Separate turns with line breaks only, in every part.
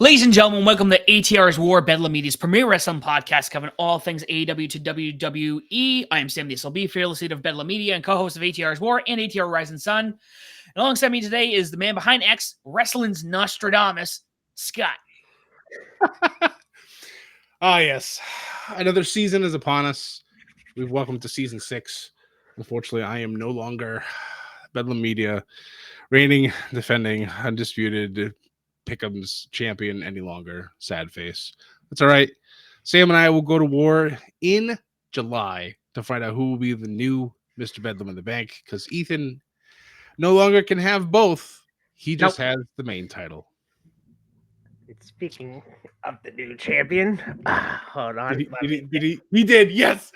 Ladies and gentlemen, welcome to ATR's War Bedlam Media's premier wrestling podcast covering all things AEW to WWE. I am Sam the SLB, fearless leader of Bedlam Media and co-host of ATR's War and ATR Rising Sun. And alongside me today is the man behind X, Wrestling's Nostradamus, Scott.
Yes. Another season is upon us. We've welcomed to season 6. Unfortunately, I am no longer Bedlam Media, reigning, defending, undisputed Pick'em's champion any longer. Sad face. That's all right. Sam and I will go to war in July to find out who will be the new Mr. Bedlam in the Bank, because Ethan no longer can have both. He just has the main title.
Speaking of the new champion, hold on.
He did, yes.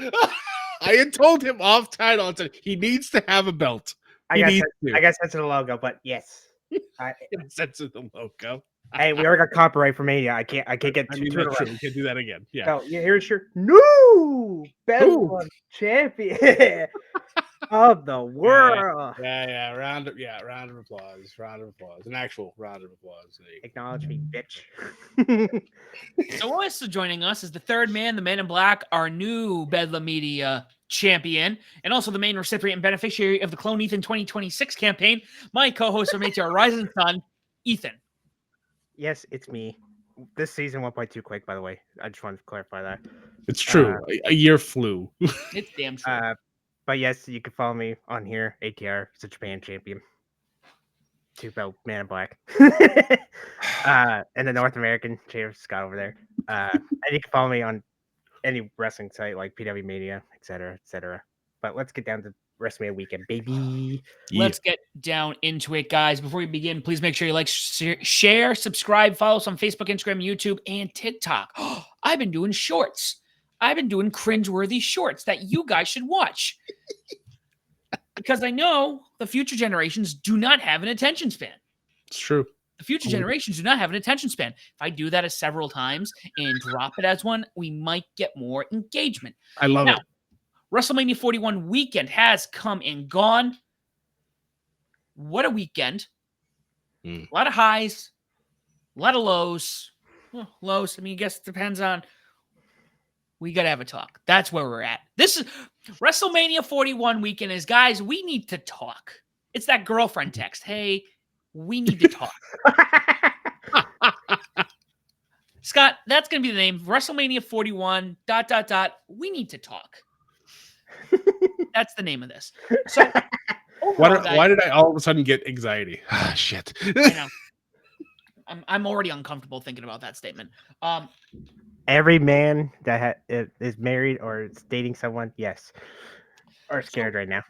I had told him off title and said he needs to have a belt.
I got sense of the logo, but yes.
Sense of the logo.
Hey, we already got copyright from Mania. I can't get
I mean, that's true. We can't do that again. Yeah.
So here's your new Bedlam champion of the world.
Yeah. Round of applause. An actual round of applause.
Acknowledge me, bitch.
So also joining us is the third man, the Man in Black, our new Bedlam Media champion, and also the main recipient and beneficiary of the Clone Ethan 2026 campaign, my co-host from ATR Rising Sun, Ethan.
Yes, it's me. This season went by too quick, by the way. I just wanted to clarify that.
It's true. A year flew.
It's damn true.
But yes, you can follow me on here, ATR, it's a Japan champion. Two-belt Man in Black. And the North American champion, Scott over there. And you can follow me on any wrestling site like PW Media, etc., etc. But let's get down to WrestleMania weekend, baby.
Let's get down into it, guys. Before we begin, please make sure you like, share, subscribe, follow us on Facebook, Instagram, YouTube, and TikTok. I've been doing shorts. I've been doing cringeworthy shorts that you guys should watch. Because I know the future generations do not have an attention span.
It's true.
The future generations do not have an attention span. If I do that several times and drop it as one, we might get more engagement.
I love it.
WrestleMania 41 weekend has come and gone. What a weekend. A lot of highs, a lot of lows. Well, lows, I mean, I guess it depends on. We got to have a talk. That's where we're at. This is WrestleMania 41 weekend is, guys, we need to talk. It's that girlfriend text. Hey, we need to talk. Scott, that's going to be the name. WrestleMania 41, ... We need to talk. That's the name of this. So,
why did I all of a sudden get anxiety? Shit.
I know. I'm already uncomfortable thinking about that statement.
Every man that is married or is dating someone, yes, are scared right now.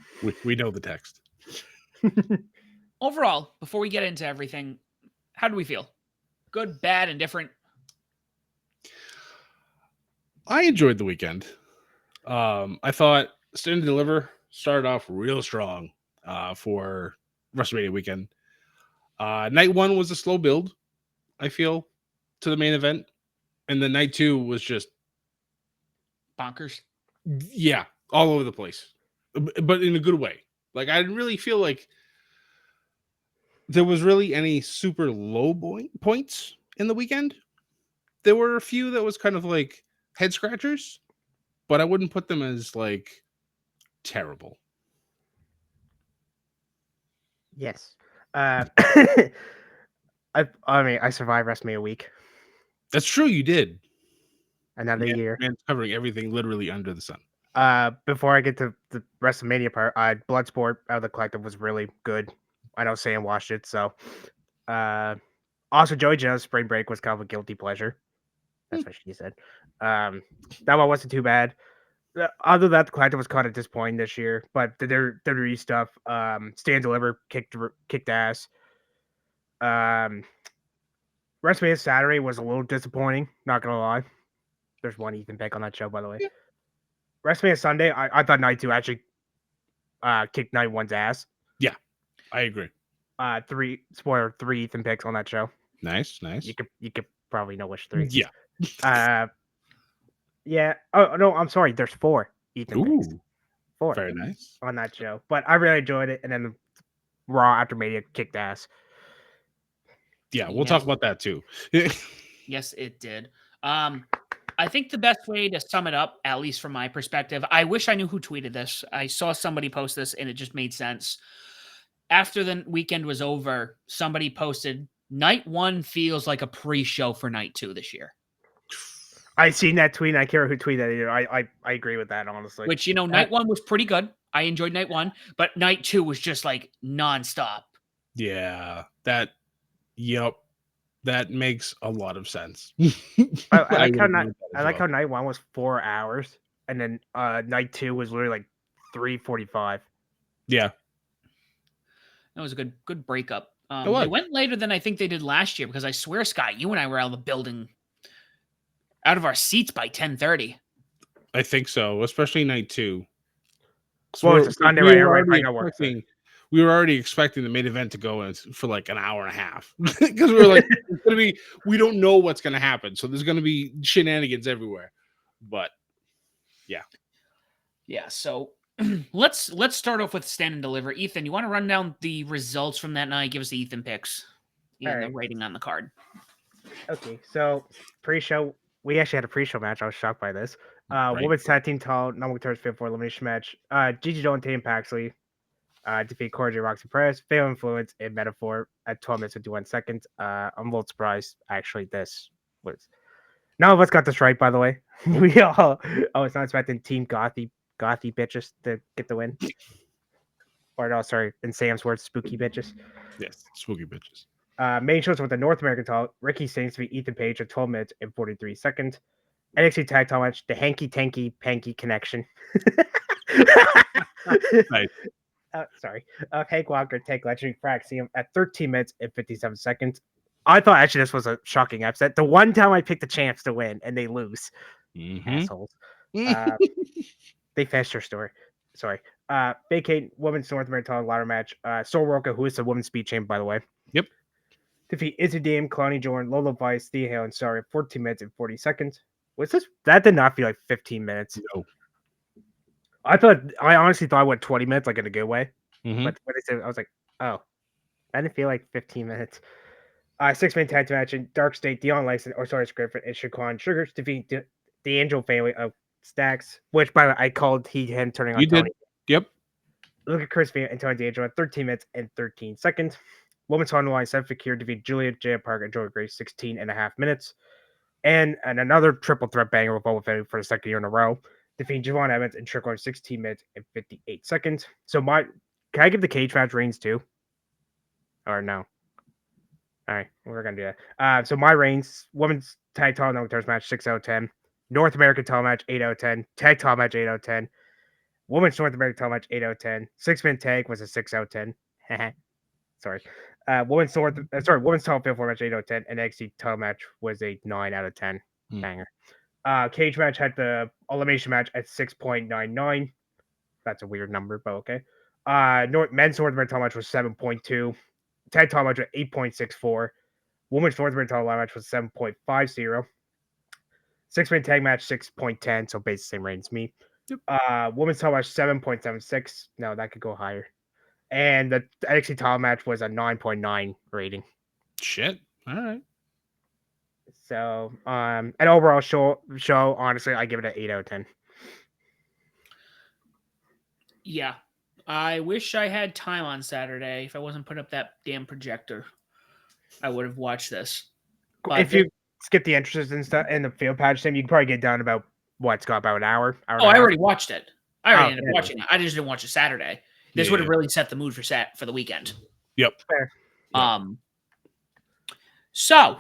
We know the text.
Overall, before we get into everything, how do we feel? Good, bad, indifferent?
I enjoyed the weekend. I thought Stand and Deliver started off real strong for WrestleMania weekend. Night 1 was a slow build, I feel, to the main event. And then night 2 was just
bonkers.
Yeah, all over the place, but in a good way. Like, I didn't really feel like there was really any super low points in the weekend. There were a few that was kind of like head scratchers, but I wouldn't put them as like terrible.
Yes. I survived WrestleMania week.
That's true, you did.
Another year.
And covering everything literally under the sun.
Before I get to the WrestleMania part, Bloodsport out of the Collective was really good. I know Sam watched it, so. Also, Joey Janela's Spring Break was kind of a guilty pleasure. That's what she said. That one wasn't too bad. Other than that, the Collective was kind of disappointing this year, but the WWE stuff, Stand Deliver kicked ass. WrestleMania Saturday was a little disappointing, not gonna lie. There's one Ethan Peck on that show, by the way. Yeah. WrestleMania Sunday, I thought night 2 actually kicked night 1's ass.
Yeah, I agree.
3 Ethan Pecks on that show.
Nice.
You could probably know which 3.
Yeah.
Yeah. Oh no, I'm sorry. There's 4 Ethan Pecks. 4.
Very nice
on that show, but I really enjoyed it. And then the Raw after Mania kicked ass.
Yeah, we'll talk about that too.
Yes, it did. I think the best way to sum it up, at least from my perspective, I wish I knew who tweeted this. I saw somebody post this and it just made sense. After the weekend was over, somebody posted, night 1 feels like a pre-show for night 2 this year.
I seen that tweet. And I care who tweeted it. I agree with that, honestly.
Which, night 1 was pretty good. I enjoyed night 1, but night 2 was just like nonstop.
Yeah, that makes a lot of sense.
I like how night 1 was 4 hours, and then night 2 was literally like 3:45.
Yeah,
that was a good breakup.
It was.
They went later than I think they did last year because I swear, Scott, you and I were out of the building, out of our seats by 10:30.
I think so, especially night 2.
Well, it's a Sunday, right? Everybody probably got work.
We were already expecting the main event to go in for like an hour and a half because we were like, it's gonna be. We don't know what's gonna happen, so there's gonna be shenanigans everywhere. But
yeah. So let's start off with stand and deliver. Ethan, you want to run down the results from that night? Give us the Ethan picks and the rating on the card.
Okay, so pre-show, we actually had a pre-show match. I was shocked by this. Women's tag team title, number 4 elimination match. Gigi Dolan, Tatum Paxley defeat Corey J. Roxy Perez, Fatal Influence, and Metaphor at 12 minutes and 51 seconds. I'm a little surprised, actually. This was none of us got this right, by the way. I was not expecting Team Gothy bitches to get the win. Or no, sorry, in Sam's words, spooky bitches.
Yes, spooky bitches.
Main shows with the North American title, Ricky Saints defeat Ethan Page at 12 minutes and 43 seconds. NXT tag title match, the Hanky Tanky Panky Connection.
Nice.
Sorry. Hank Walker take Legendary Praxium at 13 minutes and 57 seconds. I thought actually this was a shocking upset. The one time I picked the champs to win and they lose. Assholes. They finished their story. Sorry. Vacate Women's North American title ladder match. Soul Roca, who is the Women's Speed Champ, by the way.
Yep.
Defeat Izzy Dame, Kalani Jordan, Lola Vice, Thea Hale, and Sorry, 14 minutes and 40 seconds. Was this? That did not feel like 15 minutes.
No.
I honestly thought I went 20 minutes, like in a good way.
Mm-hmm.
But when they said, I was like, oh, that didn't feel like 15 minutes. 6-man tag team match in Dark State, Dion Lyson, Griffin, and Shaquan Sugars defeat the Angel family of Stacks, which by the way, I called him turning on
You
Tony.
did. Yep.
Look at Chris Van and Tony D'Angelo at 13 minutes and 13 seconds. Women's Honda Line, Seth Fakir defeat Julia J. Park and Joey Grace 16 and a half minutes. And another triple threat banger with both for the second year in a row. Defeat Javon Evans and Trick on 16 minutes and 58 seconds. So can I give the cage match reigns too? Or no? All right, we're gonna do that. So my reigns, women's tag title no terms match 6 out of 10. North American title match 8 out of 10. Tag title match 8 out of 10. Women's North American title match 8 out of 10. 6-man tag was a 6 out of 10. Sorry. Women's title field match 8 out of 10. And NXT title match was a 9 out of 10. Banger. Cage match had the elimination match at 6.99. That's a weird number, but okay. Men's North American title match was 7.2. Tag title match was 8.64. Women's North American title match was 7.50. 6-man tag match 6.10, so basically the same range as me. Yep. Women's title match 7.76. No, that could go higher. And the NXT title match was a 9.9 rating.
Shit. All right.
So, an overall show, honestly, I give it an 8 out of 10.
Yeah. I wish I had time on Saturday. If I wasn't putting up that damn projector, I would have watched this.
But if you skip the entrances and stuff in the field patch, Tim, you can probably get down about about an hour.
I already watched it. I already ended up watching it. I just didn't watch it Saturday. This would have really set the mood for the weekend.
Yep.
Fair.
So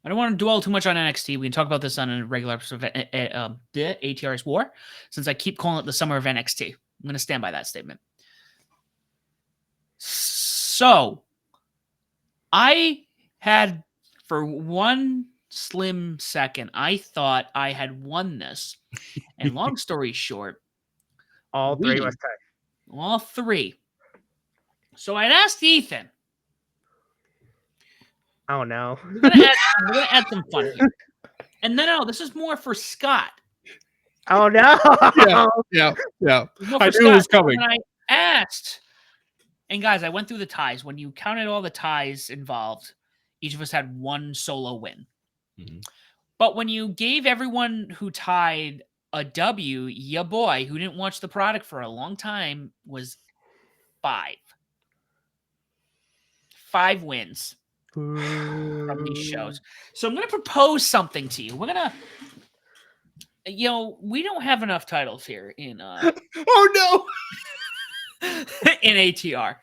I don't want to dwell too much on NXT. We can talk about this on a regular episode of the ATR's War, since I keep calling it the summer of NXT. I'm going to stand by that statement. So I had, for one slim second, I thought I had won this. And long story short,
all three was tight.
All three. So I'd asked Ethan.
Oh no.
We're gonna add some fun here. And then this is more for Scott.
Oh no.
Yeah. I knew it was coming.
And I asked, and guys, I went through the ties. When you counted all the ties involved, Each of us had one solo win.
Mhm.
But when you gave everyone who tied a W, ya boy, who didn't watch the product for a long time, was 5. 5 wins from these shows. So I'm going to propose something to you. We're going to, we don't have enough titles here in
Oh
in ATR.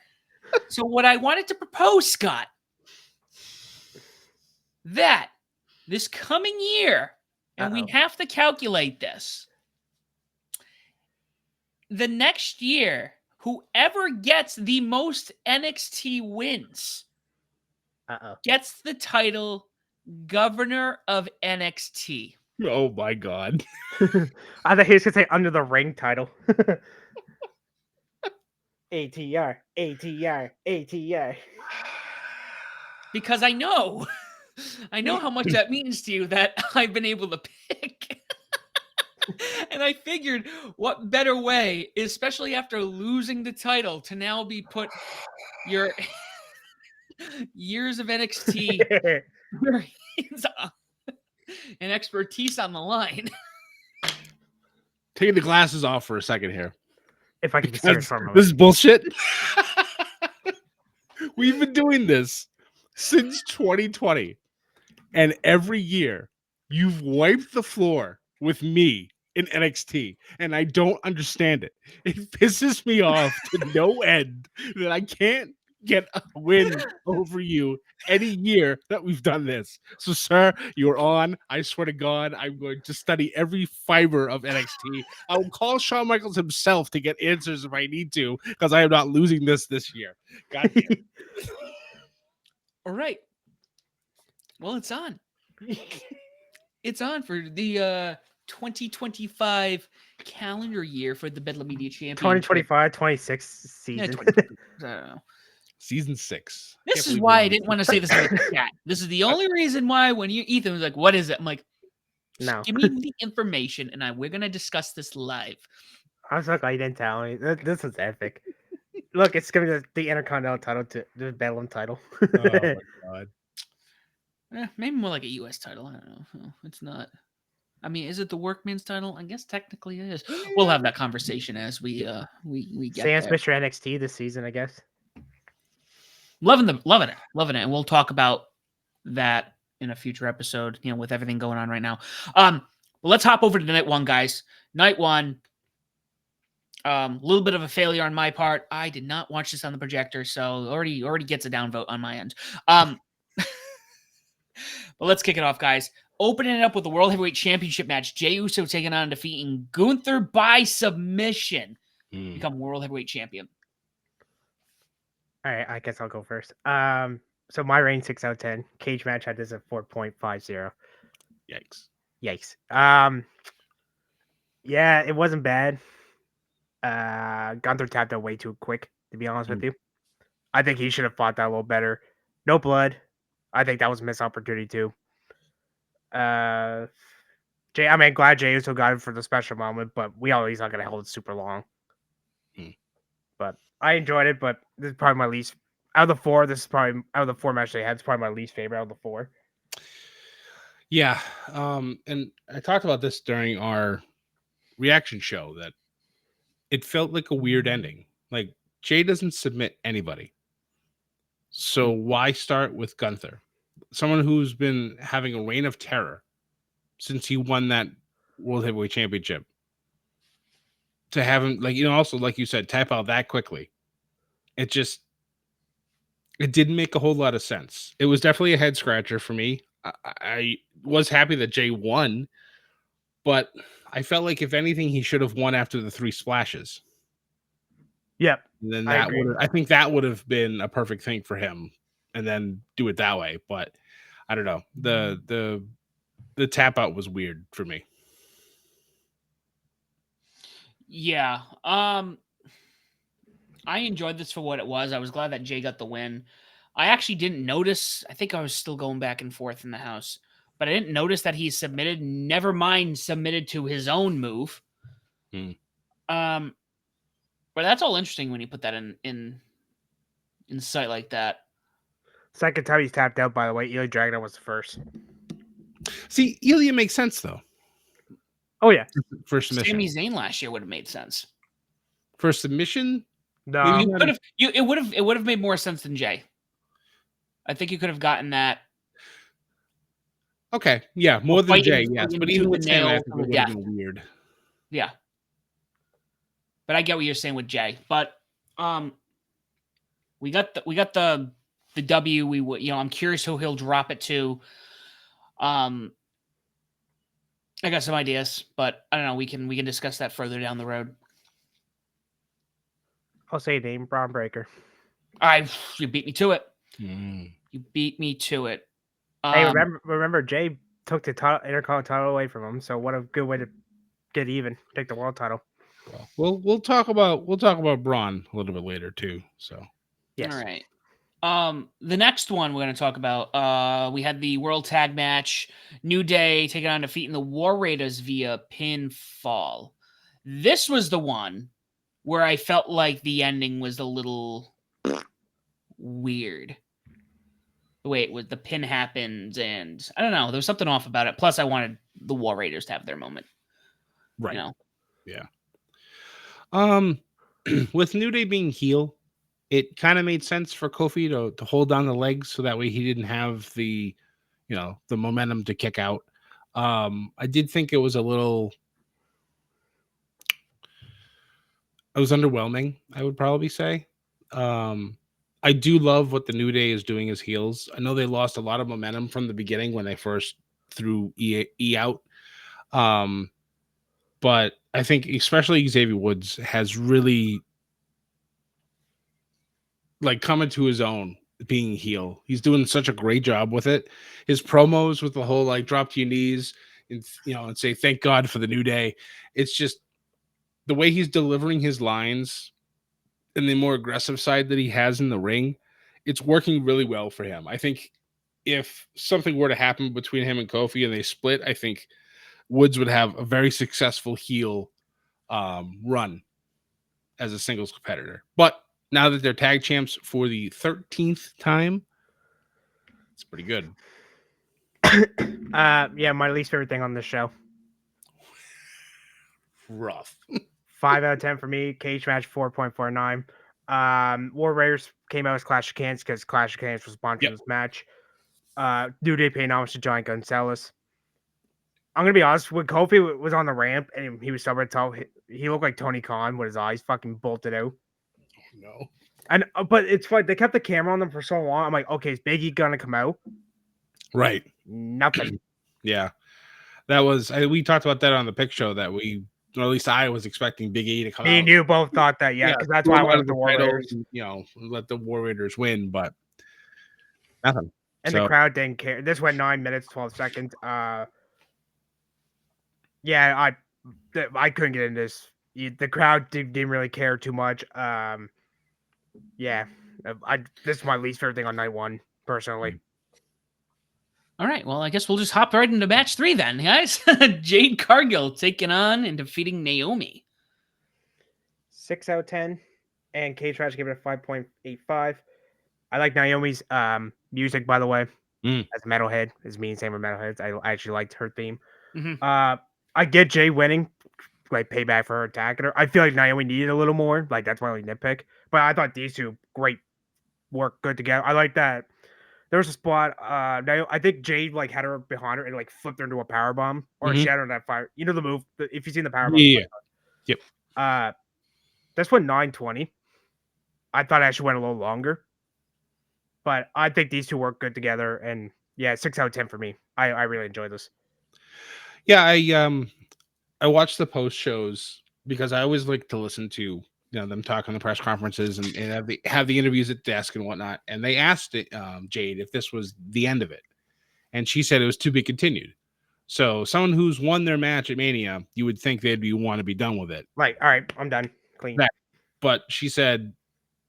So what I wanted to propose, Scott, that this coming year, and we have to calculate this, the next year, whoever gets the most NXT wins gets the title Governor of NXT.
no! Oh my god!
I thought he was gonna say under the ring title. ATR, ATR, ATR.
Because I know how much that means to you that I've been able to pick. And I figured what better way, especially after losing the title, to now be put your years of NXT and expertise on the line.
Taking the glasses off for a second here.
If I can be serious for a moment.
This is bullshit. We've been doing this since 2020. And every year, you've wiped the floor with me in NXT. And I don't understand it. It pisses me off to no end that I can't get a win over you any year that we've done this. So, sir, you're on. I swear to God, I'm going to study every fiber of NXT. I will call Shawn Michaels himself to get answers if I need to, because I am not losing this year. God damn it.
All right. Well, it's on. It's on for the 2025 calendar year for the Bedlam Media Championship.
2025, 26 season.
Yeah, I don't know.
Season 6.
This is why I didn't want to say this in the chat. This is the only reason why when Ethan was like, "What is it?" I'm like,
No.
"Give me the information, and we're gonna discuss this live."
I was like, you didn't tell me. This is epic. Look, it's gonna be the Intercontinental title to the Bedlam title.
Oh my god.
Maybe more like a U.S. title. I don't know. It's not. I mean, is it the Workman's title? I guess technically it is. We'll have that conversation as we get
Sam's
there.
Mr. NXT this season, I guess.
Loving it, and we'll talk about that in a future episode. With everything going on right now. Well, let's hop over to night one, guys. Night one. A little bit of a failure on my part. I did not watch this on the projector, so already gets a downvote on my end. But let's kick it off, guys. Opening it up with the World Heavyweight Championship match. Jey Uso taking on and defeating Gunther by submission. Become World Heavyweight Champion.
All right, I guess I'll go first. So my rating 6 out of 10. Cage match had this at 4.50. Yikes. Yeah, it wasn't bad. Gunther tapped out way too quick, to be honest with you. I think he should have fought that a little better. No blood. I think that was a missed opportunity too. Glad Jey Uso got him for the special moment, but we all he's not gonna hold it super long. But I enjoyed it, but this is probably my least out of the 4. This is probably out of the 4 matches they had. It's probably my least favorite out of the 4.
Yeah, and I talked about this during our reaction show that it felt like a weird ending. Like Jey doesn't submit anybody, so why start with Gunther, someone who's been having a reign of terror since he won that World Heavyweight Championship? To have him, also like you said, tap out that quickly, it didn't make a whole lot of sense. It was definitely a head scratcher for me. I was happy that Jey won, but I felt like if anything, he should have won after the 3 splashes.
Yep.
And then I think that would have been a perfect thing for him, and then do it that way. But I don't know. The tap out was weird for me.
Yeah. I enjoyed this for what it was. I was glad that Jey got the win. I actually didn't notice. I think I was still going back and forth in the house, but I didn't notice that he submitted. Never mind, submitted to his own move. But that's all interesting when you put that in sight like that.
Second time he's tapped out, by the way. Ilya Dragunov was the first.
See, Ilya makes sense though.
Oh yeah,
For submission.
Sami Zayn last year would have made sense.
For submission,
no.
It would have made more sense than Jay. I think you could have gotten that.
Okay, yeah, more than Jay, yes. But even with him, I
nail
think it
to the
would have
death.
been weird.
Yeah. But I get what you're saying with Jay. But we got the W. I'm curious who he'll drop it to. I got some ideas, but I don't know. We can discuss that further down the road.
I'll say name Braun Breaker.
You beat me to it.
Mm.
You beat me to it.
Hey, remember Jay took the Intercontinental title away from him, so what a good way to get even. Take the world title.
Well, we'll talk about Braun a little bit later too. So
yes.
All right. The next one we're going to talk about, we had the World Tag Match, New Day taking on defeating the War Raiders via pinfall. This was the one where I felt like the ending was a little weird. The way it was, the pin happened, and I don't know, there was something off about it. Plus, I wanted the War Raiders to have their moment.
Right.
You know?
Yeah. With New Day being heel, it kind of made sense for Kofi to hold down the legs so that way he didn't have the momentum to kick out. I did think it was it was underwhelming, I would probably say. I do love what the New Day is doing as heels. I know they lost a lot of momentum from the beginning when they first threw E out. But I think especially Xavier Woods has really come into his own being heel. He's doing such a great job with it. His promos with the whole drop to your knees and and say thank God for the New Day. It's just the way he's delivering his lines and the more aggressive side that he has in the ring. It's working really well for him. I think if something were to happen between him and Kofi and they split, I think Woods would have a very successful heel run as a singles competitor. But now that they're tag champs for the 13th time, it's pretty good.
Yeah, my least favorite thing on this show.
Rough.
5 out of 10 for me. Cage match 4.49. War Raiders came out as Clash of Clans because Clash of Clans was sponsoring this match. New Day paying homage to Giant Gonzalez. I'm gonna be honest. When Kofi was on the ramp and he was stubborn tall, he looked like Tony Khan with his eyes fucking bolted out.
No.
And but it's like they kept the camera on them for so long. I'm like, okay, is Big E gonna come out?
Right.
Nothing.
Yeah. That was we talked about that on the pick show that or at least I was expecting Big E to come out.
Me and you both thought that, yeah, because that's why I went with the War Raiders.
Let the War Raiders win, but nothing.
And the crowd didn't care. This went 9 minutes, 12 seconds. Yeah, I couldn't get into this. The crowd didn't really care too much. Yeah, this is my least favorite thing on night one, personally.
All right, well, I guess we'll just hop right into match 3 then, guys. Jade Cargill taking on and defeating Naomi.
6 out of 10, and Cage Match gave it a 5.85. I like Naomi's music, by the way. As a metalhead, as me and same with metalheads, I actually liked her theme.
Mm-hmm.
I get Jay winning, like payback for her attacking her. I feel like Naomi needed a little more. Like that's my only nitpick. But I thought these two great work good together. I like that. There was a spot. I think Jade had her behind her and flipped her into a power bomb or she had her on that fire. You know the move. If you've seen the power bomb.
Yeah. Yep.
That's what 9:20. I thought it actually went a little longer. But I think these two work good together, and yeah, 6 out of 10 for me. I really enjoy this.
Yeah, I watch the post shows because I always like to listen to them talk on the press conferences and have the interviews at desk and whatnot. And they asked Jade if this was the end of it, and she said it was to be continued. So someone who's won their match at Mania, you would think they'd want to be done with it.
Right. All right, I'm done. Clean.
But she said,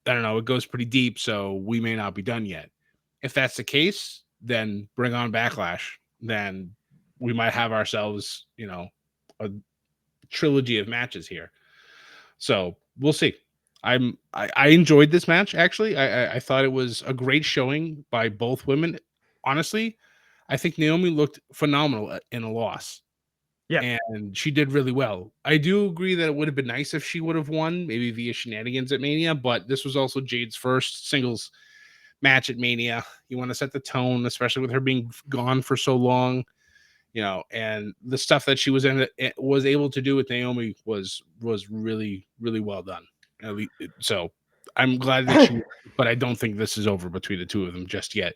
I don't know, it goes pretty deep, so we may not be done yet. If that's the case, then bring on Backlash. Then we might have ourselves, a trilogy of matches here. So we'll see. I enjoyed this match actually. I thought it was a great showing by both women. Honestly, I think Naomi looked phenomenal in a loss.
Yeah.
And she did really well. I do agree that it would have been nice if she would have won, maybe via shenanigans at Mania, but this was also Jade's first singles match at Mania. You want to set the tone, especially with her being gone for so long, and the stuff that she was able to do with Naomi was really, really well done. At least, so I'm glad that she, but I don't think this is over between the two of them just yet.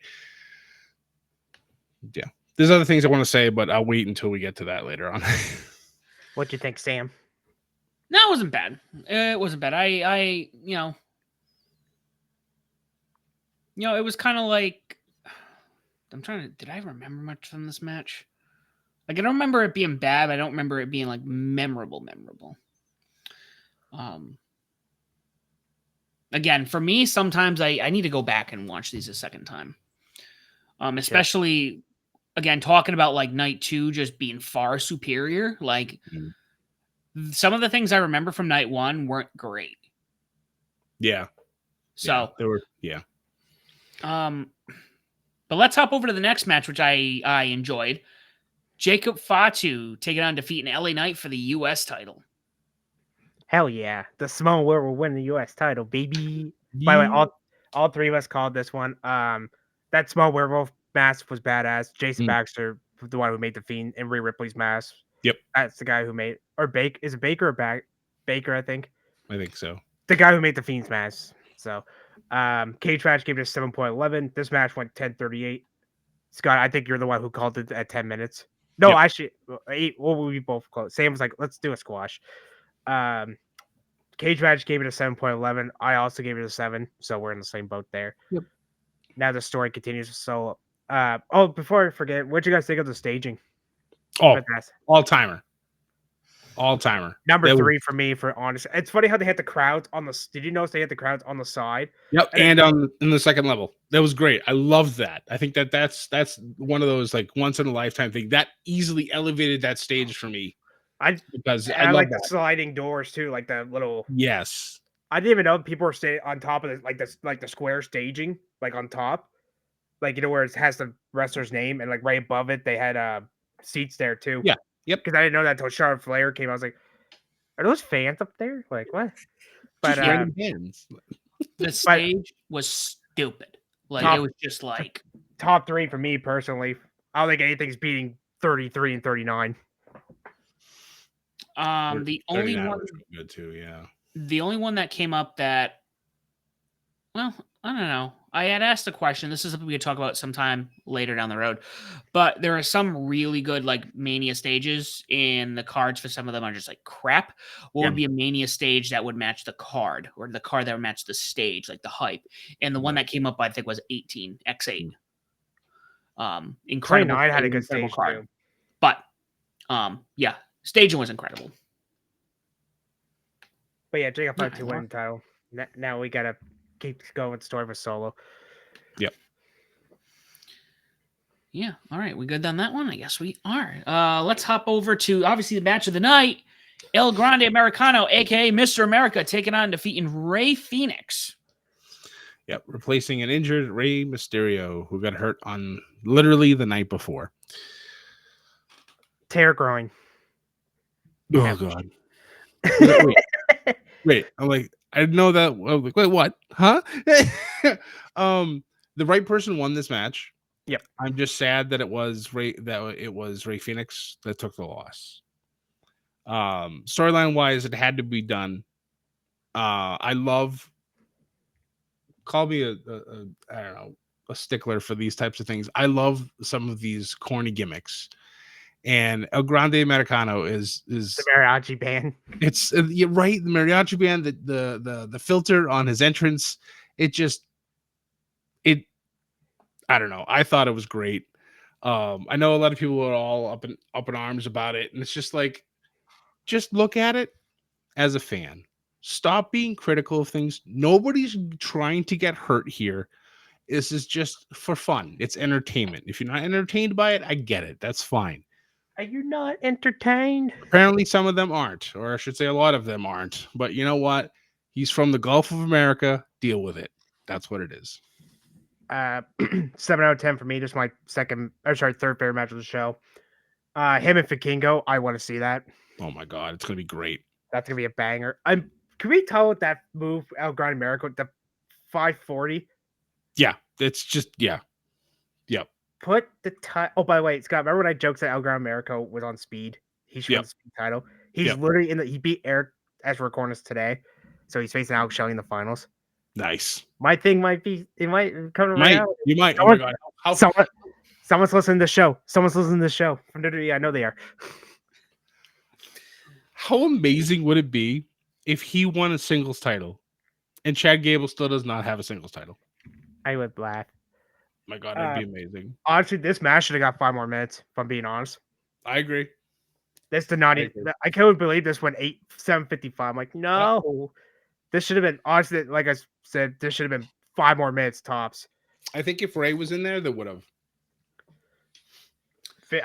Yeah. There's other things I want to say, but I'll wait until we get to that later on.
What do you think, Sam?
No, it wasn't bad. It wasn't bad. I it was kind of like, I'm trying to, did I remember much from this match? Like, I don't remember it being bad. I don't remember it being like memorable. Again, for me, sometimes I need to go back and watch these a second time. Especially, again, talking about like night 2 just being far superior. Like, some of the things I remember from night 1 weren't great.
Yeah.
So
they were, yeah.
But let's hop over to the next match, which I enjoyed. Jacob Fatu taking on Defeat and LA Knight for the U.S. title.
Hell yeah. The Samoan Werewolf will win the US title, baby. By the way, all three of us called this one. That Samoan Werewolf mask was badass. Jason Baxter, the one who made the Fiend, and Rhea Ripley's mask.
Yep.
That's the guy who made, or is it Baker or Baker, I think.
I think so.
The guy who made the Fiend's mask. So, cage match gave it a 7.11. This match went 10:38. Scott, I think you're the one who called it at 10 minutes. No, actually, 8. Well, we both close. Sam was like, let's do a squash. Cage match gave it a 7.11. I also gave it a 7, so we're in the same boat there.
Yep.
Now the story continues. So, before I forget, what'd you guys think of the staging?
Oh, all-timer.
Number 3 for me, for honest. It's funny how they had the crowds on the. Did you notice they had the crowds on the side?
Yep, and in the second level. That was great. I loved that. I think that's one of those like once in a lifetime thing that easily elevated that stage for me. I
like the sliding doors too, like the little.
Yes.
I didn't even know people were staying on top of it, like the square staging, like on top, like where it has the wrestler's name, and like right above it they had seats there too.
Yeah. Yep.
Because I didn't know that until Charlotte Flair came. I was like, are those fans up there? Like what? But
fans.
The stage was stupid. Like it was just like
top 3 for me personally. I don't think anything's beating 33 and 39.
The only one
good too, yeah.
The only one that came up that, well, I don't know. I had asked a question. This is something we could talk about sometime later down the road. But there are some really good like Mania stages, and the cards for some of them are just like crap. What would be a Mania stage that would match the card, or the card that would match the stage, like the hype? And the one that came up, I think, was 18 X8. Incredible.
29 had a good stage
card.
too.
But yeah, staging was incredible.
But yeah, Jacob Fatu win the title. Now we gotta keep going with the story with Solo.
Yep.
Yeah. All right. We good on that one? I guess we are. Let's hop over to obviously the match of the night. El Grande Americano, aka Mr. America, taking on defeating Rey Fenix.
Yep, replacing an injured Rey Mysterio who got hurt on literally the night before.
Tear groin.
Oh God. Wait. I'm like, I know that. I'm like, wait, what? Huh? The right person won this match.
Yep.
I'm just sad that it was Rey Fenix that took the loss. Storyline wise, it had to be done. I love. Call me I don't know, a stickler for these types of things. I love some of these corny gimmicks. And El Grande Americano is
the mariachi band.
It's you're right, the mariachi band, the filter on his entrance. I don't know. I thought it was great. I know a lot of people are all up in arms about it, and it's just like, just look at it as a fan. Stop being critical of things. Nobody's trying to get hurt here. This is just for fun. It's entertainment. If you're not entertained by it, I get it. That's fine.
Are you not entertained?
Apparently some of them aren't, or I should say a lot of them aren't. But you know what? He's from the Gulf of America. Deal with it. That's what it is.
7 out of 10 for me. Just my third favorite match of the show. Him and Vikingo. I want to see that.
Oh my god, it's gonna be great.
That's gonna be a banger. Can we tell with that move El Gran America with the 540?
Yeah, it's just Yep.
Put the title. Oh, by the way, Scott, remember when I joked that El Gran America was on speed? He should win the speed title. He's literally he beat Eric as we're recording this today, so he's facing Alex Shelley in the finals.
Nice.
My thing might be it might come to reality.
You might. Oh my god.
Someone's listening to the show. Someone's listening to the show. From WWE, I know they are.
How amazing would it be if he won a singles title and Chad Gable still does not have a singles title?
I would laugh.
My god, that'd be amazing.
Honestly, this match should have got 5 more minutes, if I'm being honest.
I agree.
This did not even, I couldn't believe this went 7:55. I'm like, no. This should have been, honestly, like I said, this should have been 5 more minutes tops.
I think if Ray was in there, they would have.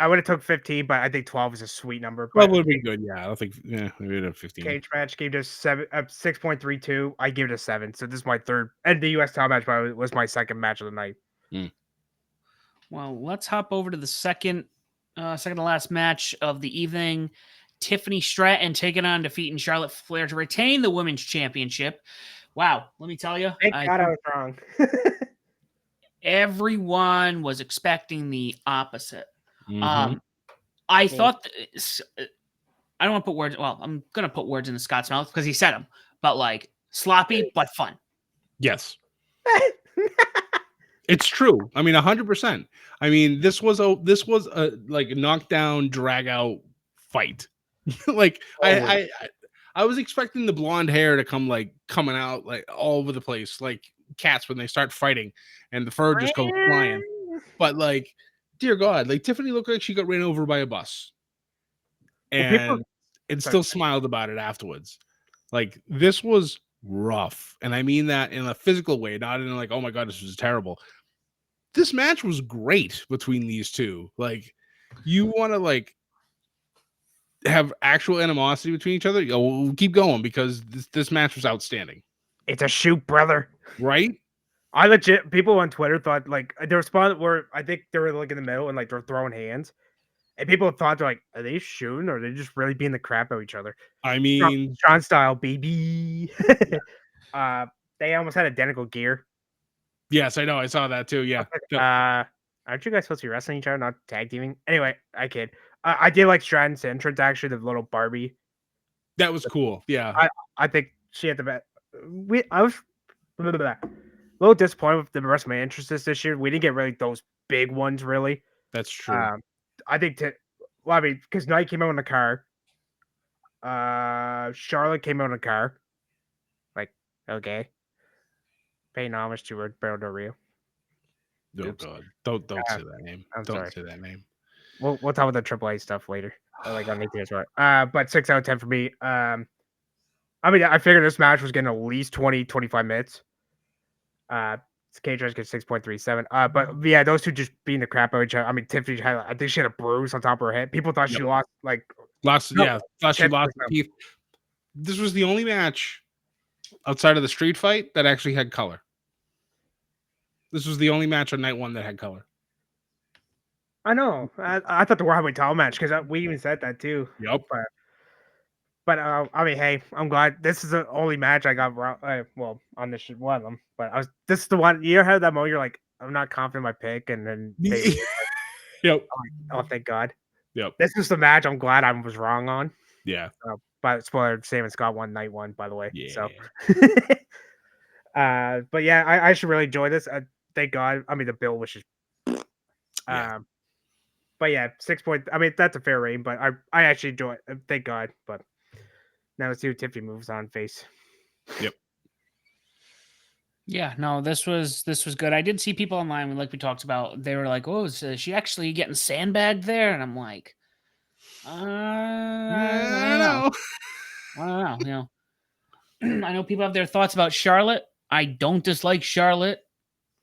I would have took 15, but I think 12 is a sweet number.
Well, would be good. Yeah, I don't think. Yeah, maybe a 15.
Cage match gave it 6.32. I gave it a 7. So this is my third, and the U.S. title match was my second match of the night.
Well, let's hop over to the second to last match of the evening. Tiffany Stratton taking on defeating Charlotte Flair to retain the women's championship. Wow, let me tell you.
Thank God I was wrong.
Everyone was expecting the opposite. I thought I don't want to put words. Well, I'm gonna put words in Scott's mouth because he said them, but like sloppy but fun.
Yes, it's true. I mean, 100%. I mean, this was a like knockdown, drag out fight. Like I was expecting the blonde hair to coming out like all over the place, like cats when they start fighting, and the fur just goes flying. But like, dear God, like Tiffany looked like she got ran over by a bus, and still smiled about it afterwards. Like, this was rough, and I mean that in a physical way, not in like, oh my God, this was terrible. This match was great between these two. Like, you want to like have actual animosity between each other? We'll keep going because this match was outstanding.
It's a shoot, brother.
Right?
I legit, people on Twitter thought like there was spot where I think they were like in the middle and like they're throwing hands, and people thought they're like, are they shooting or are they just really being the crap out of each other?
I mean,
Sean style, baby. They almost had identical gear.
Yes, I know. I saw that too. Yeah.
Aren't you guys supposed to be wrestling each other, not tag teaming? Anyway, I kid. I did like Stratton's entrance actually, the little Barbie.
That was cool. Yeah.
I think she had the best. I was a little disappointed with the rest of my interests this year. We didn't get really those big ones, really.
That's true.
I think because Knight came out in the car. Charlotte came out in the car. Like, okay. Paying homage to Roberto Del Rio.
Oh God! Don't say that name. Don't say that name.
We'll talk about the AAA stuff later. Like on but 6 out of 10 for me. I mean, I figured this match was getting at least 20-25 minutes. Cage match gets 6.37. But yeah, those two just beating the crap out of each other. I mean, Tiffany I think she had a bruise on top of her head. People thought she lost
thought she lost teeth. This was the only match outside of the street fight that actually had color. This was the only match on night one that had color.
I know. I thought the World Heavyweight title match because we even said that too.
Yep.
But I mean, hey, I'm glad this is the only match I got wrong. Well, on this one of them, but this is the one. You ever had that moment? You're like, I'm not confident in my pick, and then
yep.
Oh, thank God.
Yep.
This is the match I'm glad I was wrong on.
Yeah.
But spoiler, Sam and Scott won night one, by the way.
Yeah.
So. But yeah, I should really enjoy this. Thank God. I mean, the bill was just.
Yeah.
But yeah, 6 point. I mean, that's a fair rating, but I actually enjoy it. Thank God. But now let's see what Tiffany moves on face.
Yep.
Yeah, no, this was good. I did see people online, like we talked about, they were like, "Oh, is she actually getting sandbagged there?" And I'm like, I don't know. I don't know. You know, I know people have their thoughts about Charlotte. I don't dislike Charlotte.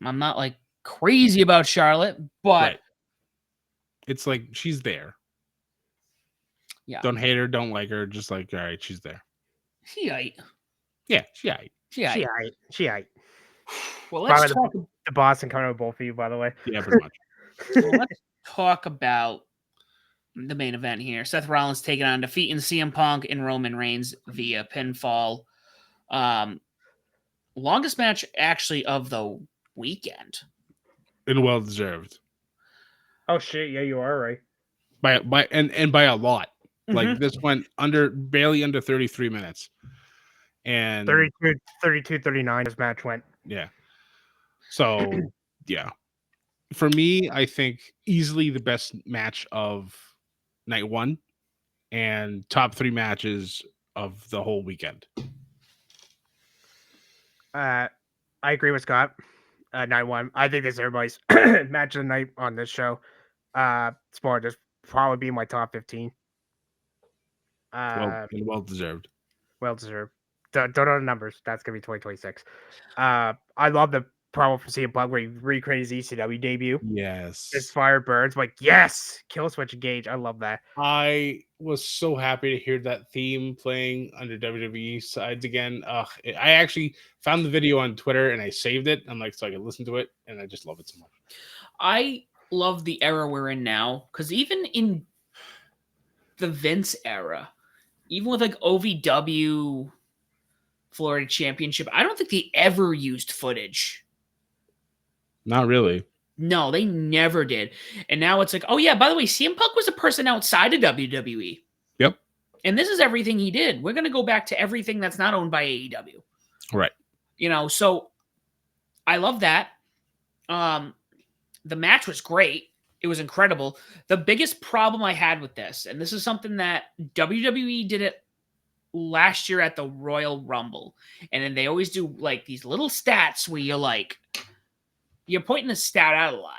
I'm not like crazy about Charlotte, but
right. It's like she's there.
Yeah.
Don't hate her, don't like her. Just like, all right, she's there.
Right.
Yeah, she aight.
She aight.
She aight.
Well, let's
Probably
talk.
the Boston coming with both of you, by the way.
Yeah, pretty much.
Well, let's talk about the main event here. Seth Rollins taking on defeating CM Punk and Roman Reigns via pinfall. Longest match actually of the weekend.
And well deserved.
Oh shit! Yeah, you are right.
By a lot. Like
Mhm.
this went barely under 33 minutes. And
32, 39, this match went.
yeah. So yeah. For me, I think easily the best match of night one and top 3 matches of the whole weekend.
I agree with Scott. Night one. I think this is everybody's match of the night on this show. Sport is probably be my top 15.
Well deserved.
Well deserved. Don't know the numbers. That's gonna be 2026. I love the promo for CM Punk where he recreated his ECW debut.
Yes.
His fire burns. Like, yes, kill switch engage. I love that.
I was so happy to hear that theme playing under WWE sides again. I actually found the video on Twitter and I saved it. I'm like, so I could listen to it, and I just love it so much.
I love the era we're in now because even in the Vince era, even with like OVW Florida Championship, I don't think they ever used footage.
Not really.
No, they never did. And now it's like, oh yeah, by the way, CM Punk was a person outside of WWE.
Yep.
And this is everything he did. We're going to go back to everything that's not owned by AEW.
Right.
So I love that. The match was great. It was incredible. The biggest problem I had with this, and this is something that WWE did it last year at the Royal Rumble. And then they always do like these little stats where you're pointing the stat out a lot.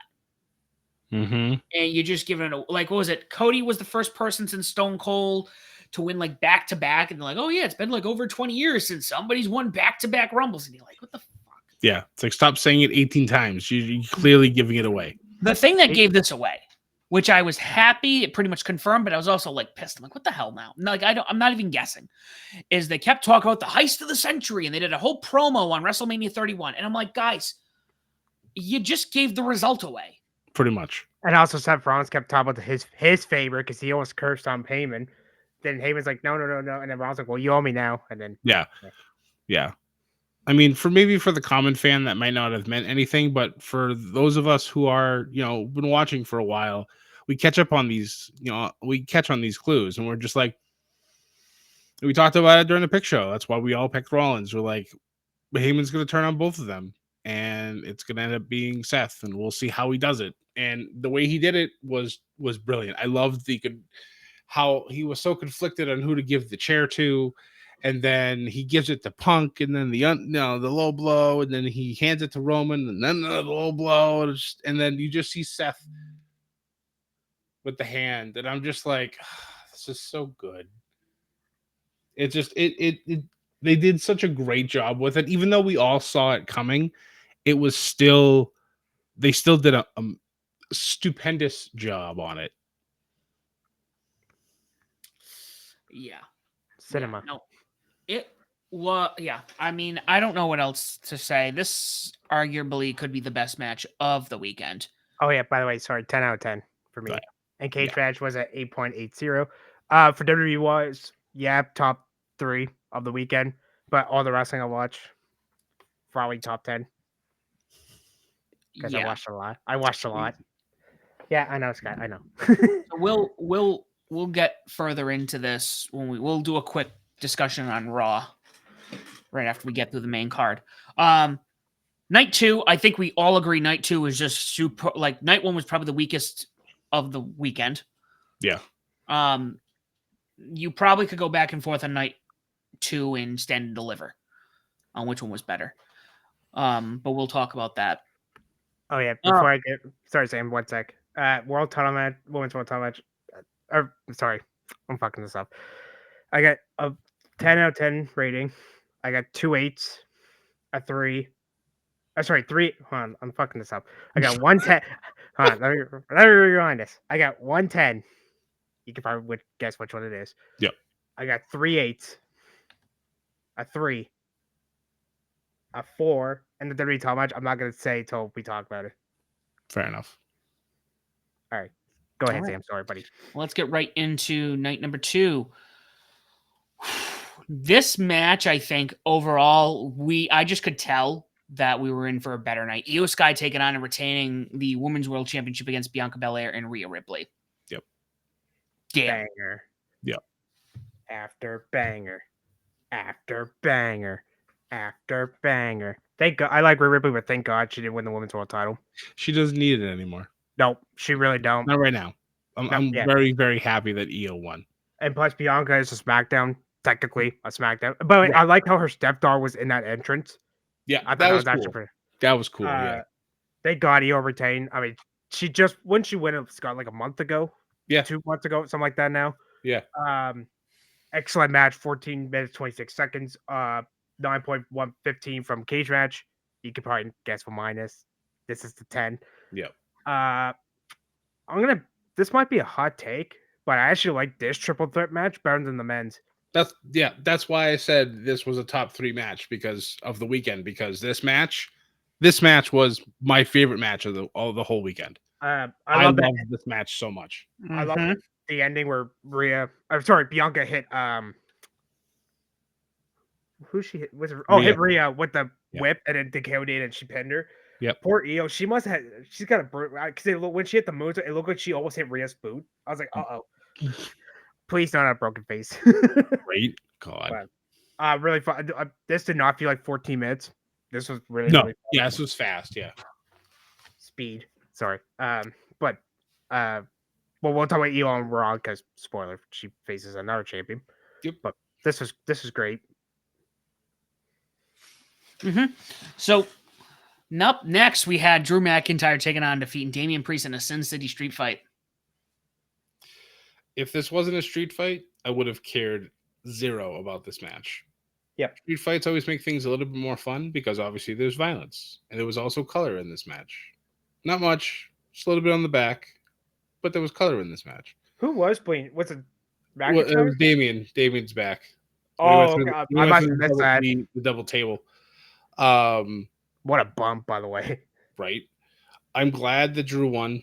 Mm-hmm.
And you're just giving it like, what was it? Cody was the first person since Stone Cold to win like back to back. And they're like, oh yeah, it's been like over 20 years since somebody's won back to back Rumbles. And you're like, what the fuck?
Yeah. It's like, stop saying it 18 times. You're clearly giving it away.
The thing that gave this away, which I was happy, it pretty much confirmed, but I was also like pissed. I'm like, what the hell now? Like, I'm not even guessing. Is they kept talking about the heist of the century and they did a whole promo on WrestleMania 31. And I'm like, guys, you just gave the result away.
Pretty much.
And also Seth Rollins kept talking about his favor because he almost cursed on Heyman. Then Heyman's like, no. And then Rollins like, well, you owe me now. And then
Yeah. I mean, for the common fan, that might not have meant anything, but for those of us who are, been watching for a while, we catch up on these, we catch on these clues, and we're just like, we talked about it during the pick show. That's why we all picked Rollins. We're like, Heyman's going to turn on both of them, and it's going to end up being Seth, and we'll see how he does it. And the way he did it was brilliant. I loved how he was so conflicted on who to give the chair to. And then he gives it to Punk, and then the low blow, and then he hands it to Roman, and then the low blow, and then you just see Seth with the hand, and I'm just like, this is so good. It just they did such a great job with it, even though we all saw it coming. It was they still did a stupendous job on it.
Yeah.
cinema.
Yeah, no. I mean, I don't know what else to say. This arguably could be the best match of the weekend.
Oh yeah, by the way, sorry, 10 out of 10 for me.
Right.
And Cage Match was at 8.80. For WWE was, top 3 of the weekend. But all the wrestling I watch, probably top 10. Because I watched a lot. Yeah, I know, Scott. I know.
We'll get further into this when we'll do a quick discussion on Raw right after we get through the main card. Night 2, I think we all agree night 2 was just super. Like, night 1 was probably the weakest of the weekend.
Yeah.
You probably could go back and forth on night 2 and Stand and Deliver on which one was better. But we'll talk about that.
Oh yeah, before I get sorry, Sam, 1 sec. World title match, women's world title match. Sorry, I'm fucking this up. I got a 10 out of 10 rating. I got 2 8s, a 3. Sorry, 3. Hold on, I'm fucking this up. I got 110. Hold on, let me rewind this. I got 110. You can probably guess which one it is.
Yep.
I got 3 8s, a 3, a 4 in the WWE title match. I'm not gonna say till we talk about it.
Fair enough.
All right, go ahead,
All right.
Sam. Sorry, buddy.
Let's get right into night number 2. This match, I think, overall, I just could tell that we were in for a better night. Io Sky taking on and retaining the Women's World Championship against Bianca Belair and Rhea Ripley.
Yep.
Damn.
Banger.
Yep.
After banger. After banger. After banger. Thank God. I like Rhea Ripley, but thank God she didn't win the Women's World title.
She doesn't need it anymore.
Nope, she really don't.
Not right now. I'm
yeah.
very, very happy that Io won.
And plus, Bianca is a SmackDown, technically a SmackDown. But I like how her stepdaughter was in that entrance.
Yeah,
I thought
that was cool.
actually pretty.
That was cool. Yeah.
Thank God Io retained. I mean, when she went, it's got like a month ago.
Yeah.
2 months ago, something like that now.
Yeah.
Excellent match, 14 minutes, 26 seconds. 9.115 from cage match. You could probably guess what mine is. This is the 10.
Yep.
This might be a hot take, but I actually like this triple threat match better than the men's.
That's why I said this was a top 3 match because of the weekend. Because this match was my favorite match of the whole weekend.
I
love
love
this match so much.
I love the ending where Bianca hit who she hit was hit Rhea with the whip and then decoded and she pinned her.
Yep.
Poor Io, she's got a because when she hit the moves, it looked like she almost hit Rhea's boot. I was like, please don't have a broken face.
Great God.
But, really fun. This did not feel like 14 minutes. This was really
no.
Really fun.
Yeah, this was fast. Yeah.
Speed. Sorry. But we'll talk about Io on Raw because spoiler, she faces another champion.
Yep.
But this is great.
So, next we had Drew McIntyre taking on defeating Damian Priest in a Sin City street fight.
If this wasn't a street fight, I would have cared zero about this match.
Yep.
Street fights always make things a little bit more fun because obviously there's violence. And there was also color in this match. Not much, just a little bit on the back, but there was color in this match.
Who was playing? What's it?
Well, it was Damien. Damien's back.
Oh, okay. I must have missed that.
The double table.
What a bump, by the way.
Right. I'm glad that Drew won.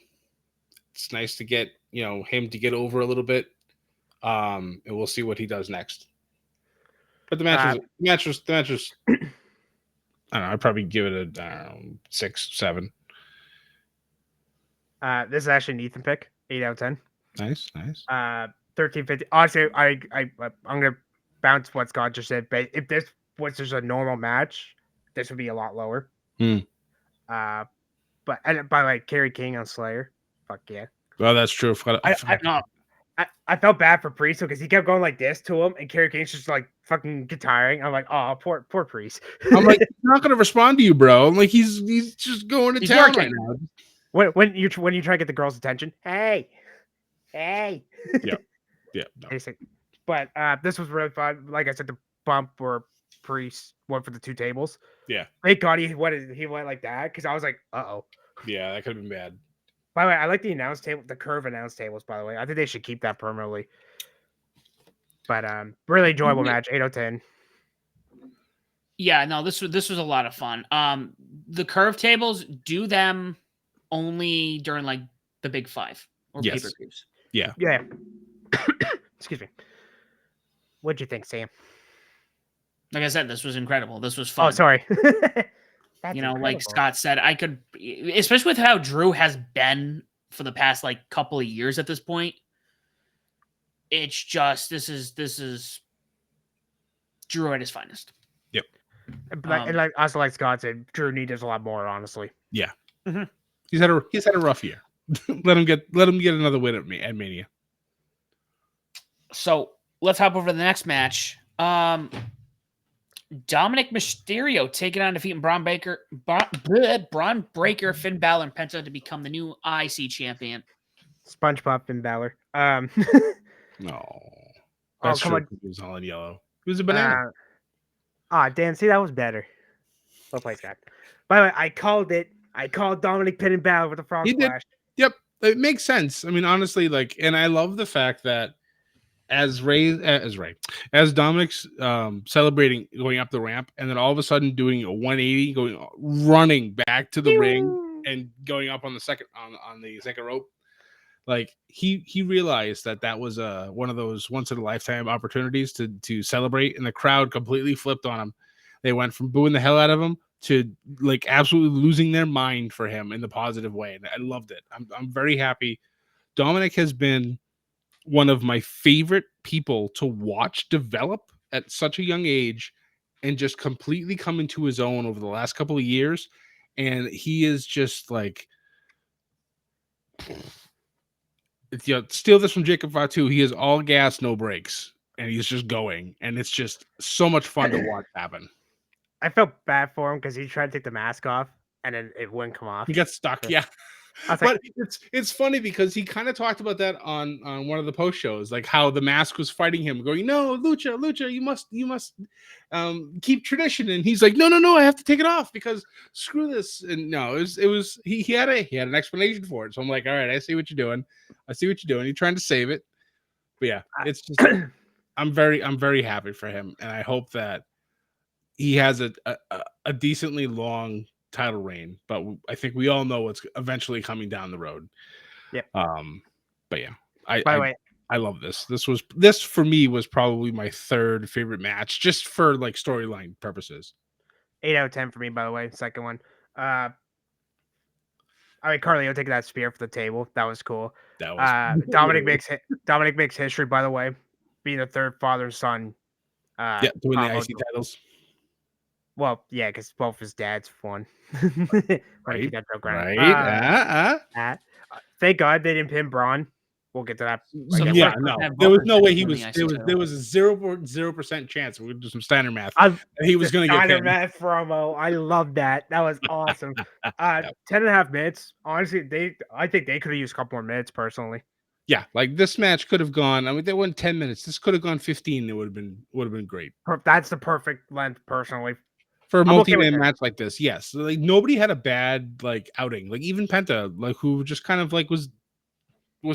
It's nice to get, him to get over a little bit. And we'll see what he does next. But the match was I don't know, I'd probably give it a 6, 7.
This is actually an Ethan pick, 8 out of 10.
Nice.
13.50. Honestly, I'm gonna bounce what Scott just said, but if this was just a normal match, this would be a lot lower. But by the way, Kerry King on Slayer, fuck yeah.
Well, that's true.
I felt bad for Priest because he kept going like this to him, and Kerry King's just like fucking guitaring. I'm like, oh, poor Priest.
I'm like, he's not gonna respond to you, bro. I'm like, he's just going to town right now.
When you try to get the girl's attention, hey.
Yeah. No.
But this was really fun. Like I said, the bump where Priest went for the 2 tables.
Yeah.
Thank God he went like that because I was like, uh-oh.
Yeah, that could have been bad.
By the way, I like the announce table, the curve announce tables, by the way. I think they should keep that permanently. But really enjoyable match, 8 out of 10.
Yeah, no, this was a lot of fun. The curve tables, do them only during like the big 5 or pay-per-views.
Yeah.
Excuse me. What'd you think, Sam?
Like I said, this was incredible. This was fun.
Oh, sorry.
That's incredible. Like Scott said, I could, especially with how Drew has been for the past like couple of years at this point. It's just this is Drew at his finest.
Yep.
And like also like Scott said, Drew needs a lot more, honestly.
Yeah. Mm-hmm. He's had a rough year. let him get another win at Mania.
So let's hop over to the next match. Dominic Mysterio taking on defeating Braun Breaker, Finn Balor, and Penta to become the new IC champion.
SpongeBob Finn Balor.
No.
Oh, come on.
He was all in yellow. He was a banana.
Damn. See, that was better. Well played, Scott. By the way, I called it. I called Dominic Finn Balor with the frog splash.
Yep. It makes sense. I mean, honestly, and I love the fact that as Dominic's celebrating going up the ramp, and then all of a sudden doing a 180, running back to the ring and going up on the second rope. Like he realized that was one of those once in a lifetime opportunities to celebrate, and the crowd completely flipped on him. They went from booing the hell out of him to like absolutely losing their mind for him in the positive way, and I loved it. I'm very happy. Dominic has been one of my favorite people to watch develop at such a young age and just completely come into his own over the last couple of years. And he is just like, steal this from Jacob Fatu. He is all gas, no brakes, and he's just going. And it's just so much fun to watch happen.
I felt bad for him because he tried to take the mask off and then it wouldn't come off.
He got stuck. Yeah. But it's funny because he kind of talked about that on one of the post shows, like how the mask was fighting him, going, "No, Lucha, you must keep tradition." And he's like, "No, I have to take it off because screw this." And no, it was he had an explanation for it. So I'm like, "All right, I see what you're doing. You're trying to save it." But yeah, it's just I'm very happy for him, and I hope that he has a decently long title reign, but I think we all know what's eventually coming down the road.
Yep.
But yeah,
By the way,
I love this. This for me was probably my third favorite match, just for like storyline purposes.
8 out of 10 for me. By the way, second one. I mean, Carlio taking that spear for the table. That was cool.
That was
Dominic makes history. By the way, being the third father and son.
Doing the IC titles.
Well, yeah, because both his dads won.
Right.
Thank God they didn't pin Braun. We'll get to that.
So
yeah, no, there was no way he was. There was a 0% chance. We would do some standard math. He was going to get pinned.
Standard math promo. I love that. That was awesome. 10.5 minutes. Honestly, I think they could have used a couple more minutes personally.
Yeah, like this match could have gone. I mean, they went 10 minutes. This could have gone 15. It would have been great.
That's the perfect length, personally.
For a multi-man match like this, yes. Like nobody had a bad like outing. Like even Penta, like who just kind of like was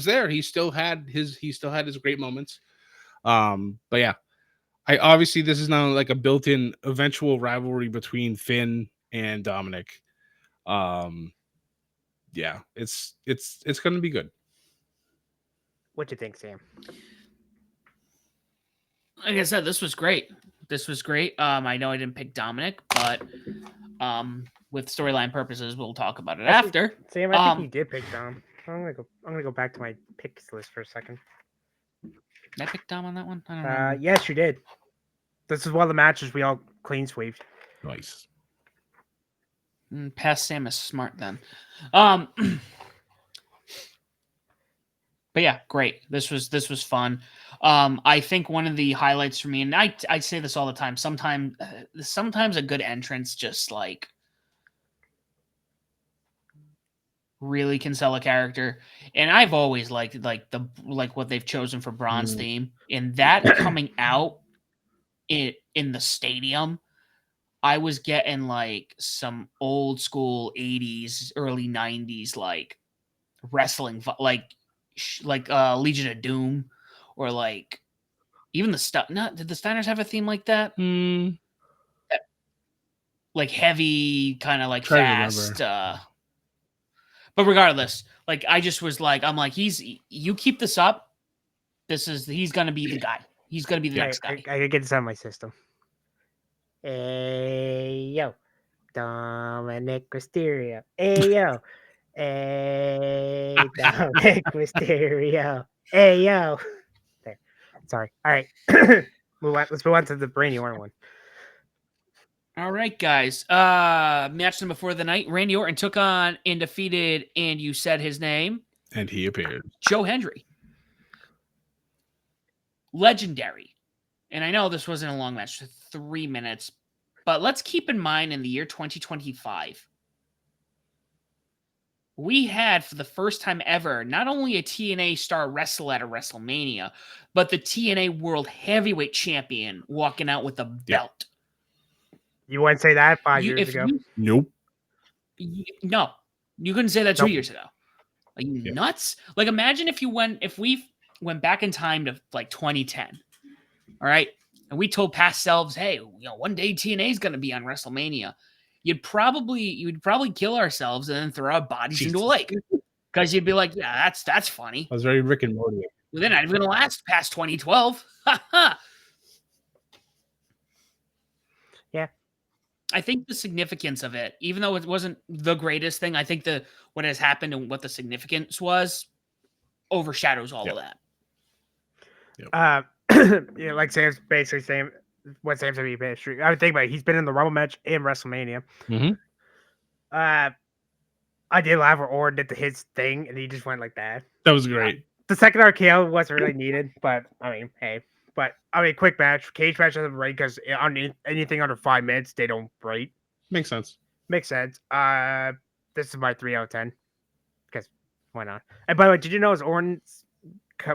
there. He still had his great moments. But yeah, I obviously this is now like a built-in eventual rivalry between Finn and Dominic. Yeah, it's gonna be good.
What you think, Sam?
Like I said, this was great. I know I didn't pick Dominic, but with storyline purposes, we'll talk about it after.
Sam, I think you did pick Dom. I'm gonna go back to my picks list for a second.
Did I pick Dom on that one? I don't know.
Yes, you did. This is one of the matches we all clean sweeped.
Nice.
Past Sam is smart then. But yeah, great. This was fun. I think one of the highlights for me, and I say this all the time. Sometimes a good entrance just like really can sell a character, and I've always liked what they've chosen for Braun's theme, and that coming out in the stadium. I was getting like some old school 80s, early 90s like wrestling, like Legion of Doom, or like even the stuff. Did the Steiners have a theme like that? Like heavy, kind of like fast. But regardless, like I just was like, I'm like, you keep this up. He's gonna be the guy. He's gonna be the next guy.
I could get this out of my system. Hey yo, Dominic Mysterio. Hey yo. Hey, Dominic Mysterio. Hey, yo. There. Sorry. All right. Let's move on to the Randy Orton one.
All right, guys. Match them before the night. Randy Orton took on and defeated, and you said his name.
And he appeared.
Joe Hendry. Legendary. And I know this wasn't a long match, 3 minutes, but let's keep in mind in the year 2025, we had for the first time ever, not only a TNA star wrestle at a WrestleMania, but the TNA World Heavyweight Champion walking out with a belt.
You wouldn't say that 5 years ago?
Nope.
No. You couldn't say that 2 years ago. Are you nuts? Like imagine if we went back in time to like 2010, all right, and we told past selves, hey, one day TNA is going to be on WrestleMania, you'd probably kill ourselves and then throw our bodies into a lake, because you'd be like, yeah, that's funny.
I was very Rick and Morty.
Well, they're not even going to last past 2012.
Yeah.
I think the significance of it, even though it wasn't the greatest thing, I think what has happened and what the significance was overshadows all of that.
Yeah, like Sam's basically saying what Sam's gonna be history. I would think about it. He's been in the Rumble match in WrestleMania.
Mm-hmm.
I did laugh where Orton did his thing and he just went like that.
That was great.
The second RKO wasn't really needed, but I mean, hey. But I mean, quick match. Cage match doesn't rate because on anything under 5 minutes, they don't rate.
Makes sense.
Makes sense. This is my 3 out of 10. Because why not? And by the way, did you know his Orton's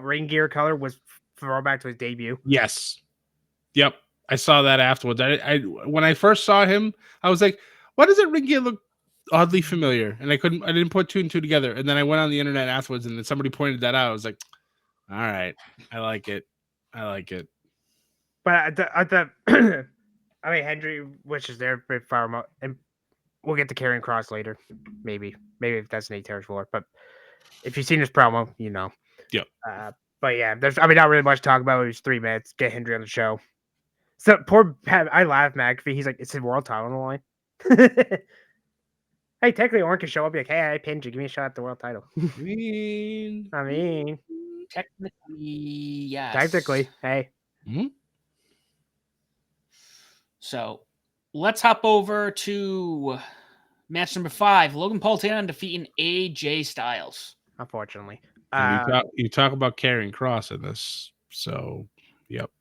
ring gear color was throwback to his debut?
Yes. Yep. I saw that afterwards. I when I first saw him, I was like, why does that ring gear look oddly familiar? And I didn't put 2 and 2 together. And then I went on the internet afterwards and then somebody pointed that out. I was like, all right, I like it.
But at the I mean, Henry, which is there for far, and we'll get to Karrion Kross later. Maybe if that's an ATR for. But if you've seen this promo, you know.
Yep.
But yeah, there's not really much to talk about. It was 3 minutes. Get Henry on the show. So poor Pat, I laugh, McAfee. He's like, it's his world title on the line. Hey, technically, Orton can show up. Be like, hey, I pinned you. Give me a shot at the world title. I mean,
technically, yes.
Technically, hey.
Mm-hmm.
So let's hop over to match number 5. Logan Paul defeating AJ Styles.
Unfortunately.
You talk about Karrion Kross in this. So, yep.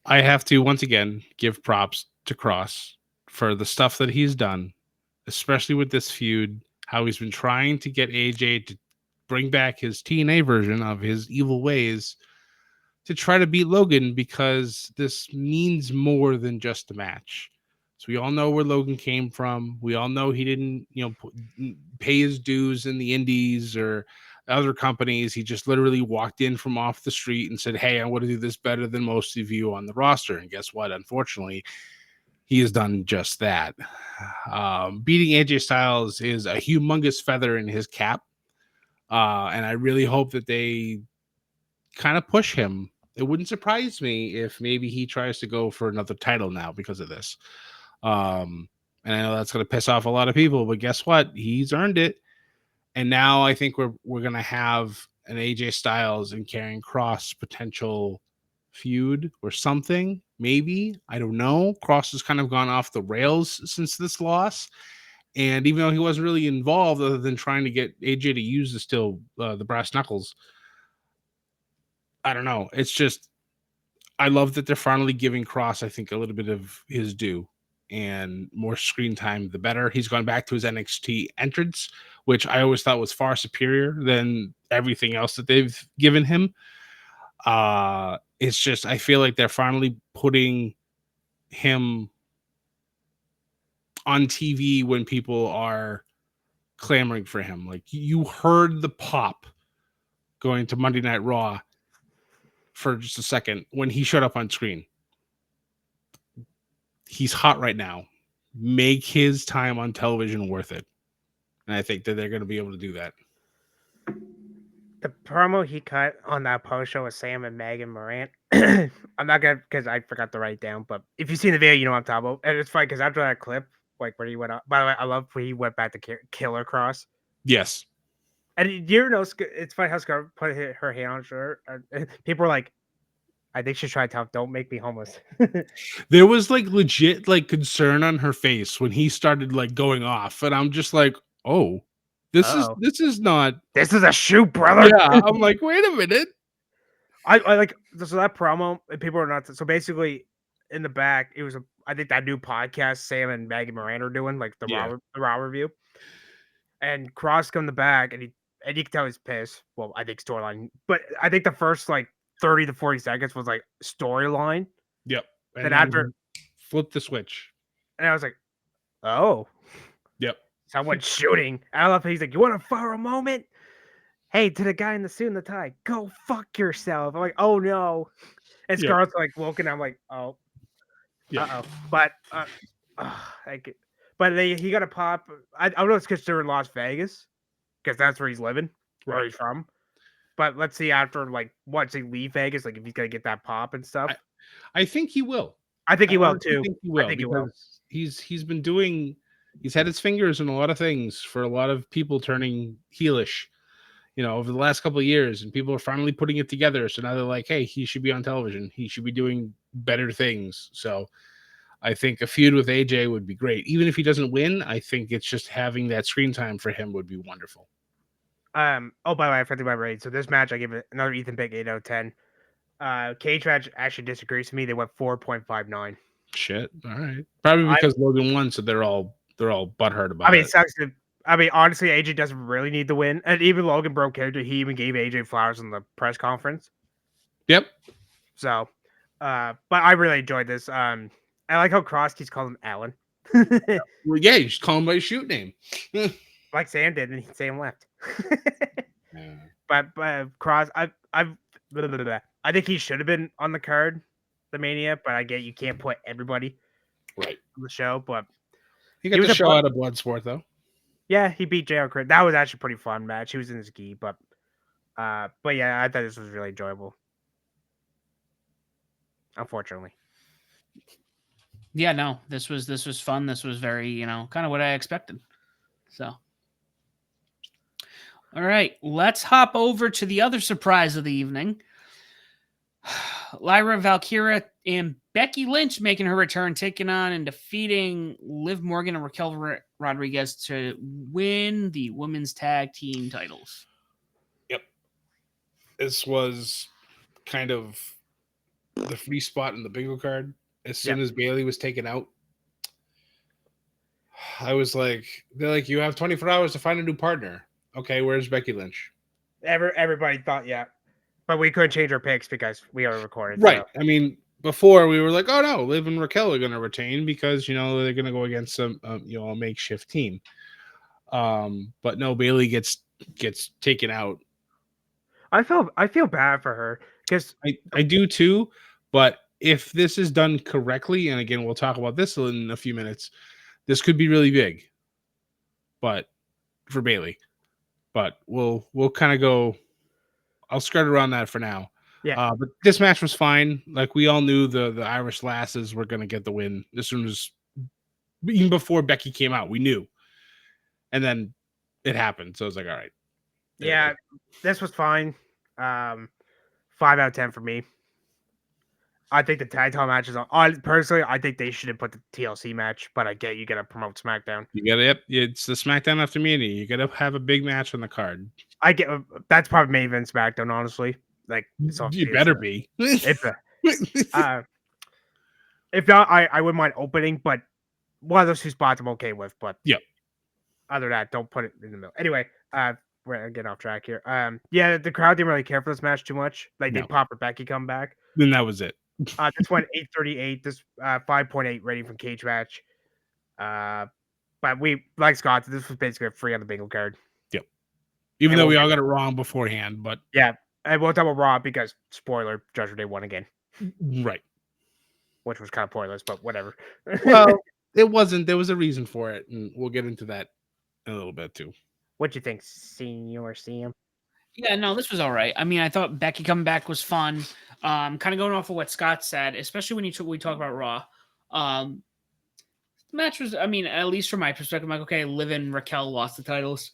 I have to, once again, give props to Kross for the stuff that he's done, especially with this feud, how he's been trying to get AJ to bring back his TNA version of his evil ways to try to beat Logan, because this means more than just a match. So we all know where Logan came from. We all know he didn't, pay his dues in the indies or other companies. He just literally walked in from off the street and said, hey, I want to do this better than most of you on the roster. And guess what? Unfortunately, he has done just that. Beating AJ Styles is a humongous feather in his cap. And I really hope that they kind of push him. It wouldn't surprise me if maybe he tries to go for another title now because of this. And I know that's going to piss off a lot of people, but guess what? He's earned it. And now I think we're going to have an AJ Styles and Karrion Kross potential feud or something. Maybe. I don't know. Kross has kind of gone off the rails since this loss. And even though he wasn't really involved other than trying to get AJ to use the brass knuckles, I don't know. It's just, I love that they're finally giving Kross, I think, a little bit of his due, and more screen time, the better. He's gone back to his NXT entrance, which I always thought was far superior than everything else that they've given him. It's just, I feel like they're finally putting him on TV when people are clamoring for him. Like, you heard the pop going to Monday Night Raw for just a second when he showed up on screen. He's hot right now. Make his time on television worth it. And I think that they're going to be able to do that.
The promo he cut on that post show with Sam and Megan Morant. I'm not going to, because I forgot to write it down, but if you've seen the video, you know what I'm talking about. And it's funny because after that clip, like where he went up, by the way, I love when he went back to Killer Cross.
Yes.
And you know, it's funny how Scar put her hand on her. People were like, I think she's trying to tell him, don't make me homeless.
There was like legit like concern on her face when he started like going off. And I'm just like, oh, this is not.
This is a shoot, brother.
Yeah. I'm like, wait a minute.
I like, so that promo, people are not. So basically, in the back, it was I think that new podcast Sam and Maggie Moran are doing, like the Raw review. And Cross come in the back, and you can tell he's pissed. Well, I think storyline, but I think the first like 30 to 40 seconds was like storyline.
Yep. And
then after
flip the switch,
and I was like, oh,
yep,
someone's shooting. I love how he's like, you want to fire a moment? hey, to the guy in the suit and the tie, go fuck yourself. I'm like, oh no. And
Yeah.
Scarlett's like woken. I'm like, oh,
Yeah.
but but he got a pop. I don't know if it's because they're in Las Vegas, because that's where he's living or
Right.
he's from. But let's see after once they leave Vegas, like if he's gonna get that pop and stuff.
I think he will.
I think he will
honestly
too.
think he
I
will
think he will.
because he's been doing. He's had his fingers in a lot of things for a lot of people turning heelish, over the last couple of years, and people are finally putting it together. So now they're like, hey, he should be on television. He should be doing better things. So I think a feud with AJ would be great. Even if he doesn't win, I think it's just having that screen time for him would be wonderful.
Oh, by the way, I forgot my rating. So this match, I give it another Ethan Pick 8 out of 10. Cage match actually disagrees with me. They went 4.59.
Shit. All right. Probably because Logan won, so they're all butthurt about
I mean,
it.
it sucks. Honestly, AJ doesn't really need the win, and even Logan broke character. He even gave AJ flowers in the press conference.
Yep.
So, but I really enjoyed this. I like how Cross keeps calling him Alan.
Well, yeah, you just call him by his shoot name.
Like Sam did, and Sam left.
Yeah.
But Cross, I think he should have been on the card, the Mania. But I get you can't put everybody
Right.
on the show. But
He got the show out of Bloodsport though.
yeah, he beat JR Crit. That was actually a pretty fun match. He was in his gi, but yeah, I thought this was really enjoyable. Unfortunately.
Yeah, no, this was fun. This was very, kind of what I expected. So, all right, let's hop over to the other surprise of the evening. Lyra Valkyria and Becky Lynch making her return, taking on and defeating Liv Morgan and Raquel Rodriguez to win the women's tag team titles.
Yep. This was kind of the free spot in the bingo card. As soon as Bayley was taken out, I was like, they're like, you have 24 hours to find a new partner. Okay, where's Becky Lynch?
Everybody thought, yeah. But we couldn't change our picks because we already recorded.
Right.
So.
I mean, before we were like, oh no, Liv and Raquel are going to retain because, they're going to go against some, a makeshift team. But no, Bayley gets taken out.
I feel bad for her because
I do too. But if this is done correctly, and again, we'll talk about this in a few minutes, this could be really big. But for Bayley, but we'll kind of go. I'll skirt around that for now.
Yeah.
But this match was fine. Like we all knew the Irish Lasses were going to get the win as soon as, even before Becky came out, we knew. And then it happened. So I was like, all right.
Yeah, this was fine. 5 out of 10 for me. I think the tag team matches personally, I think they should have put the TLC match, but I get you got to promote SmackDown.
You got it. It's the SmackDown after Mania. You got to have a big match on the card.
I get that's probably main event SmackDown, honestly. Like, so
you better be.
If not, I wouldn't mind opening, but one of those two spots I'm okay with. But
yeah,
other than that, don't put it in the middle. Anyway, we're getting off track here. Yeah, the crowd didn't really care for this match too much. Like they pop Becky come back.
Then that was it.
This went 8:38. This 5.8 rating from Cage Match. But we, like Scott, this was basically a free on the bingo card.
Yep. Even though we all got it wrong beforehand, but
yeah, and we'll talk about Raw because spoiler, Judgment Day won again.
Right.
Which was kind of pointless, but whatever.
Well, it wasn't. There was a reason for it, and we'll get into that in a little bit too.
What do you think, Senior Sam?
Yeah, no, this was all right. I mean, I thought Becky coming back was fun. Kind of going off of what Scott said, especially when we talk about Raw. The match was, I mean, at least from my perspective, I'm like, okay, Liv and Raquel lost the titles.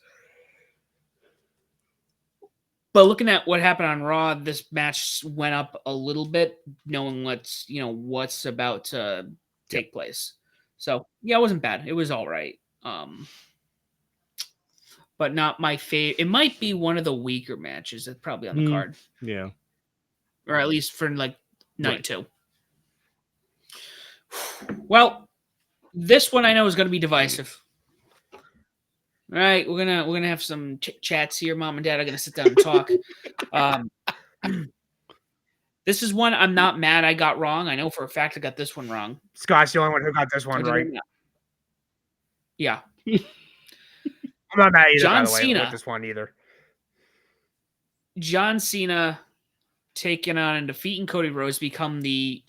But looking at what happened on Raw, this match went up a little bit, knowing what's about to take place. So yeah, it wasn't bad. It was all right. But not my favorite. It might be one of the weaker matches that's probably on the card.
Yeah.
Or at least for like night 2. Well, this one I know is going to be divisive. All right, we're gonna have some chats here. Mom and Dad are gonna sit down and talk. This is one I'm not mad I got wrong. I know for a fact I got this one wrong.
Scott's the only one who got this one right.
Yeah.
I'm not mad either,
John
by the way,
Cena
with this one either.
John Cena taking on and defeating Cody Rhodes become the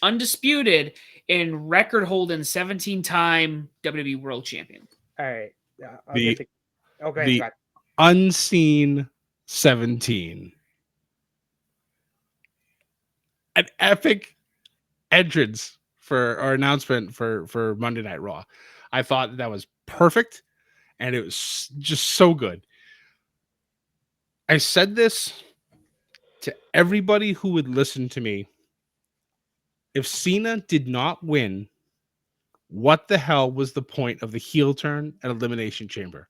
undisputed and record-holding 17-time WWE World Champion.
All right.
The
Okay, Scott.
Unseen 17. An epic entrance for our announcement for Monday Night Raw. I thought that was perfect, and it was just so good. I said this to everybody who would listen to me. If Cena did not win, what the hell was the point of the heel turn and Elimination Chamber?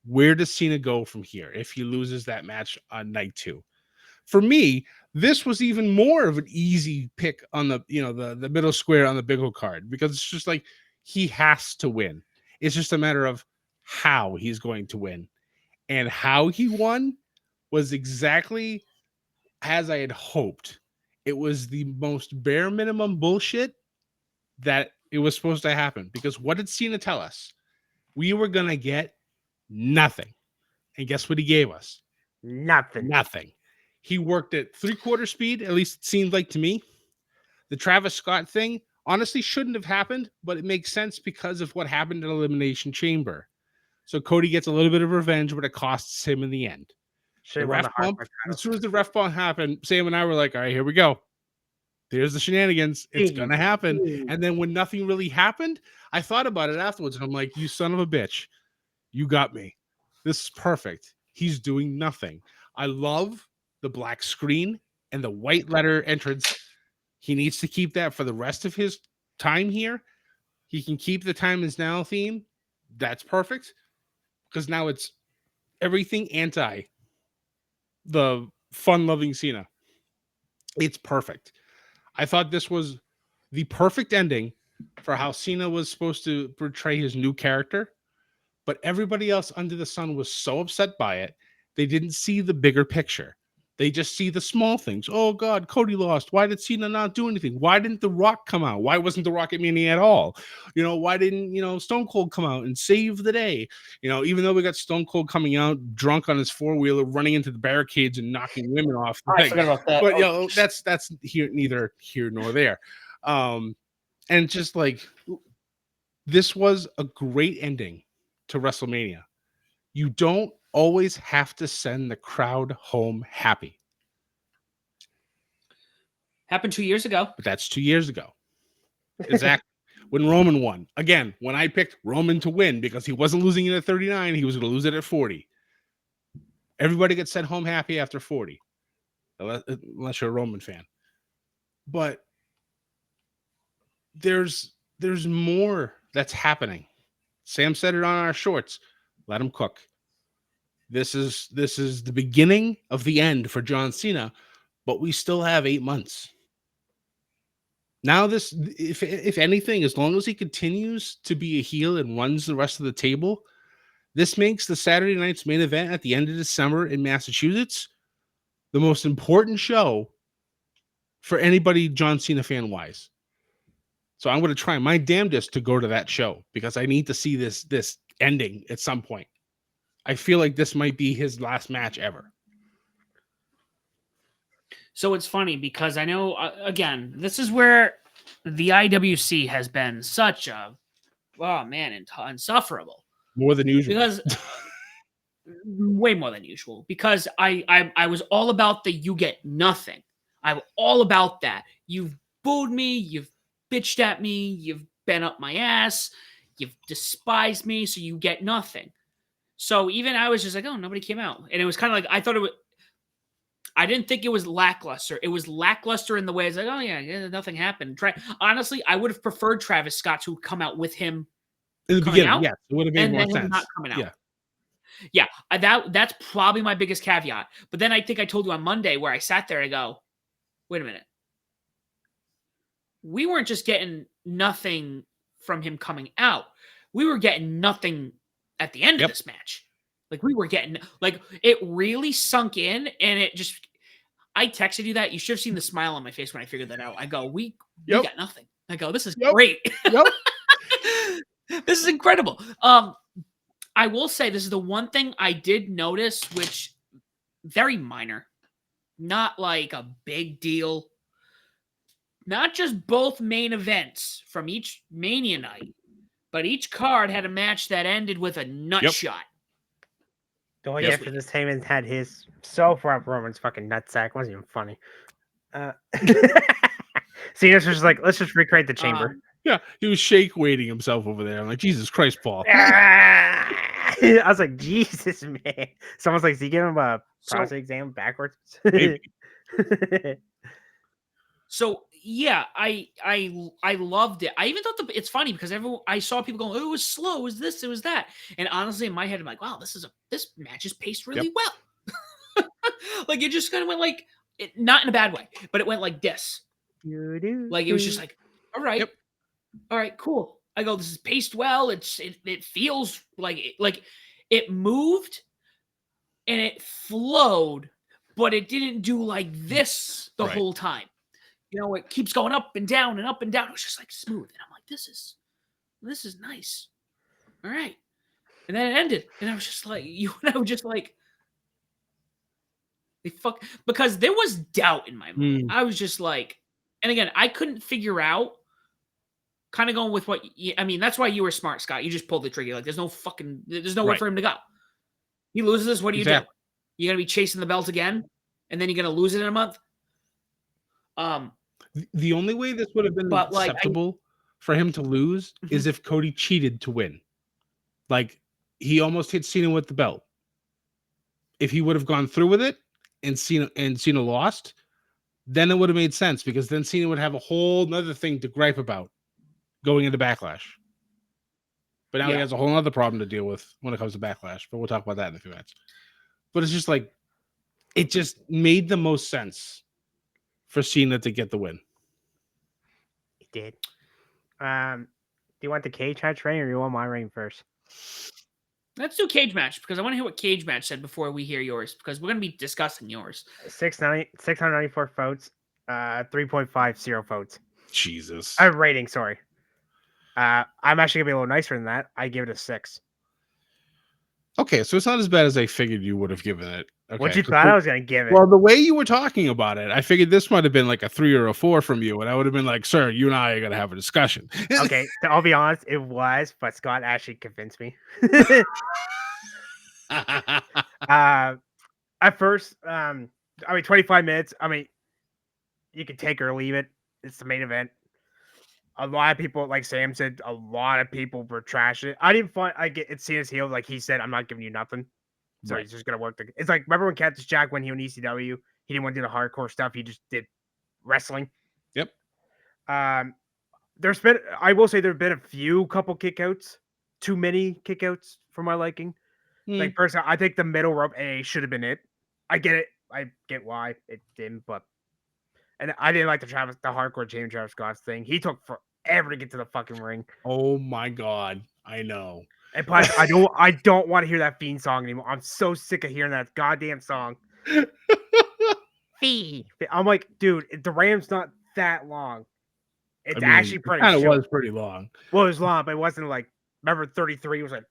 Where does Cena go from here if he loses that match on night 2? For me, this was even more of an easy pick on the the middle square on the big old card, because it's just like he has to win. It's just a matter of how he's going to win, and how he won was exactly as I had hoped. It was the most bare minimum bullshit that it was supposed to happen, because what did Cena tell us? We were gonna get nothing, and guess what he gave us? Nothing. He worked at 3/4 speed, at least it seemed like to me. The Travis Scott thing honestly shouldn't have happened, but it makes sense because of what happened in Elimination Chamber. So Cody gets a little bit of revenge, but it costs him in the end. The ref bump, as soon as the ref bump happened, Sam and I were like, all right, here we go. There's the shenanigans. It's going to happen. And then when nothing really happened, I thought about it afterwards. And I'm like, you son of a bitch. You got me. This is perfect. He's doing nothing. I love the black screen and the white letter entrance. He needs to keep that for the rest of his time here. He can keep the Time Is Now theme. That's perfect, because now it's everything anti the fun-loving Cena. It's perfect. I thought this was the perfect ending for how Cena was supposed to portray his new character, but everybody else under the sun was so upset by it, they didn't see the bigger picture. They just see the small things. Oh, God, Cody lost. Why did Cena not do anything? Why didn't The Rock come out? Why wasn't The Rock at Mania at all? Why didn't, Stone Cold come out and save the day? Even though we got Stone Cold coming out drunk on his four-wheeler, running into the barricades and knocking women off.
I forgot about that.
But, that's neither here nor there. And just like, this was a great ending to WrestleMania. You don't always have to send the crowd home happy.
Happened 2 years ago.
But that's 2 years ago. Exactly. When Roman won. Again, when I picked Roman to win because he wasn't losing it at 39, he was going to lose it at 40. Everybody gets sent home happy after 40. Unless you're a Roman fan. But there's more that's happening. Sam said it on our shorts. Let him cook. This is the beginning of the end for John Cena, but we still have 8 months. Now this, if anything, as long as he continues to be a heel and runs the rest of the table, this makes the Saturday night's main event at the end of December in Massachusetts the most important show for anybody John Cena fan wise. So I'm going to try my damnedest to go to that show because I need to see this ending at some point. I feel like this might be his last match ever.
So it's funny because I know, again, this is where the IWC has been such a, insufferable.
More than usual.
Because way more than usual. Because I was all about the you get nothing. I'm all about that. You've booed me. You've bitched at me. You've been up my ass. You've despised me. So you get nothing. So even I was just like, oh, nobody came out. And it was kind of like, I didn't think it was lackluster. It was lackluster in the way it's like, oh, yeah, nothing happened. Honestly, I would have preferred Travis Scott to come out with him
in the beginning. Yes, it would have made more sense.
Not coming out. Yeah, that's probably my biggest caveat. But then I think I told you on Monday where I sat there and I go, wait a minute. We weren't just getting nothing from him coming out. We were getting nothing at the end of this match. Like we were getting, like it really sunk in and it just, I texted you that. You should have seen the smile on my face when I figured that out. I go, we got nothing. I go, this is great. This is incredible. I will say this is the one thing I did notice, which very minor, not like a big deal. Not just both main events from each Mania night, but each card had a match that ended with a nut shot.
The only difference is Heyman had his so far up Roman's fucking nutsack. It wasn't even funny. Cena's just like, let's just recreate the chamber.
Yeah, he was shake weighting himself over there. I'm like, Jesus Christ, Paul.
I was like, Jesus, man. Someone's like, is he giving him a prostate exam backwards?
Maybe.
So yeah, I loved it. I even thought it's funny because I saw people going, oh, it was slow, it was this, it was that. And honestly, in my head, I'm like, wow, this match is paced really well. Like it just kind of went like not in a bad way, but it went like this. Like it was just like, all right, all right, cool. I go, this is paced well. It feels like it moved and it flowed, but it didn't do like this the whole time. You know, it keeps going up and down and up and down. It was just like smooth. And I'm like, this is nice. All right. And then it ended. And I was just like, they fuck, because there was doubt in my mind. I was just like, and again, I couldn't figure out, kind of going with what, I mean, that's why you were smart, Scott. You just pulled the trigger. Like, there's nowhere for him to go. He loses this. What do you do? You're going to be chasing the belt again? And then you're going to lose it in a month?
The only way this would have been acceptable for him to lose is if Cody cheated to win. Like, he almost hit Cena with the belt. If he would have gone through with it and Cena lost, then it would have made sense, because then Cena would have a whole nother thing to gripe about going into Backlash. But now he has a whole other problem to deal with when it comes to Backlash. But we'll talk about that in a few minutes. But it's just like, it just made the most sense for Cena to get the win.
It did. Do you want the cage match reign, or you want my reign first?
Let's do cage match, because I want to hear what cage match said before we hear yours, because we're going to be discussing yours.
694 votes, 3.50 votes.
Jesus.
Rating, sorry. I'm actually going to be a little nicer than that. I give it a 6.
Okay, so it's not as bad as I figured you would have given it. Okay.
What you thought I was going to give it?
Well, the way you were talking about it, I figured this might have been like a 3 or a 4 from you, and I would have been like, sir, you and I are going to have a discussion.
Okay, I'll be honest, it was, but Scott actually convinced me. At first, 25 minutes, you can take or leave it. It's the main event. A lot of people, like Sam said, a lot of people were trashing it. I didn't find, it's Cena's heel. Like he said, I'm not giving you nothing. So he's just going to work. It's like, remember when Cactus Jack, when he was in ECW, he didn't want to do the hardcore stuff. He just did wrestling.
Yep.
I will say there've been a couple kickouts, too many kickouts for my liking. Like personally, I think the middle rope A should have been it. I get it. I get why it didn't, and I didn't like the hardcore James Travis Scott thing. He took forever to get to the fucking ring.
Oh my God, I know.
And plus, I don't want to hear that Fiend song anymore. I'm so sick of hearing that goddamn song. Fiend. I'm like, dude, the Ram's not that long. It's actually pretty short.
It was pretty long.
Well, it was long, but it wasn't like, remember 33 was like.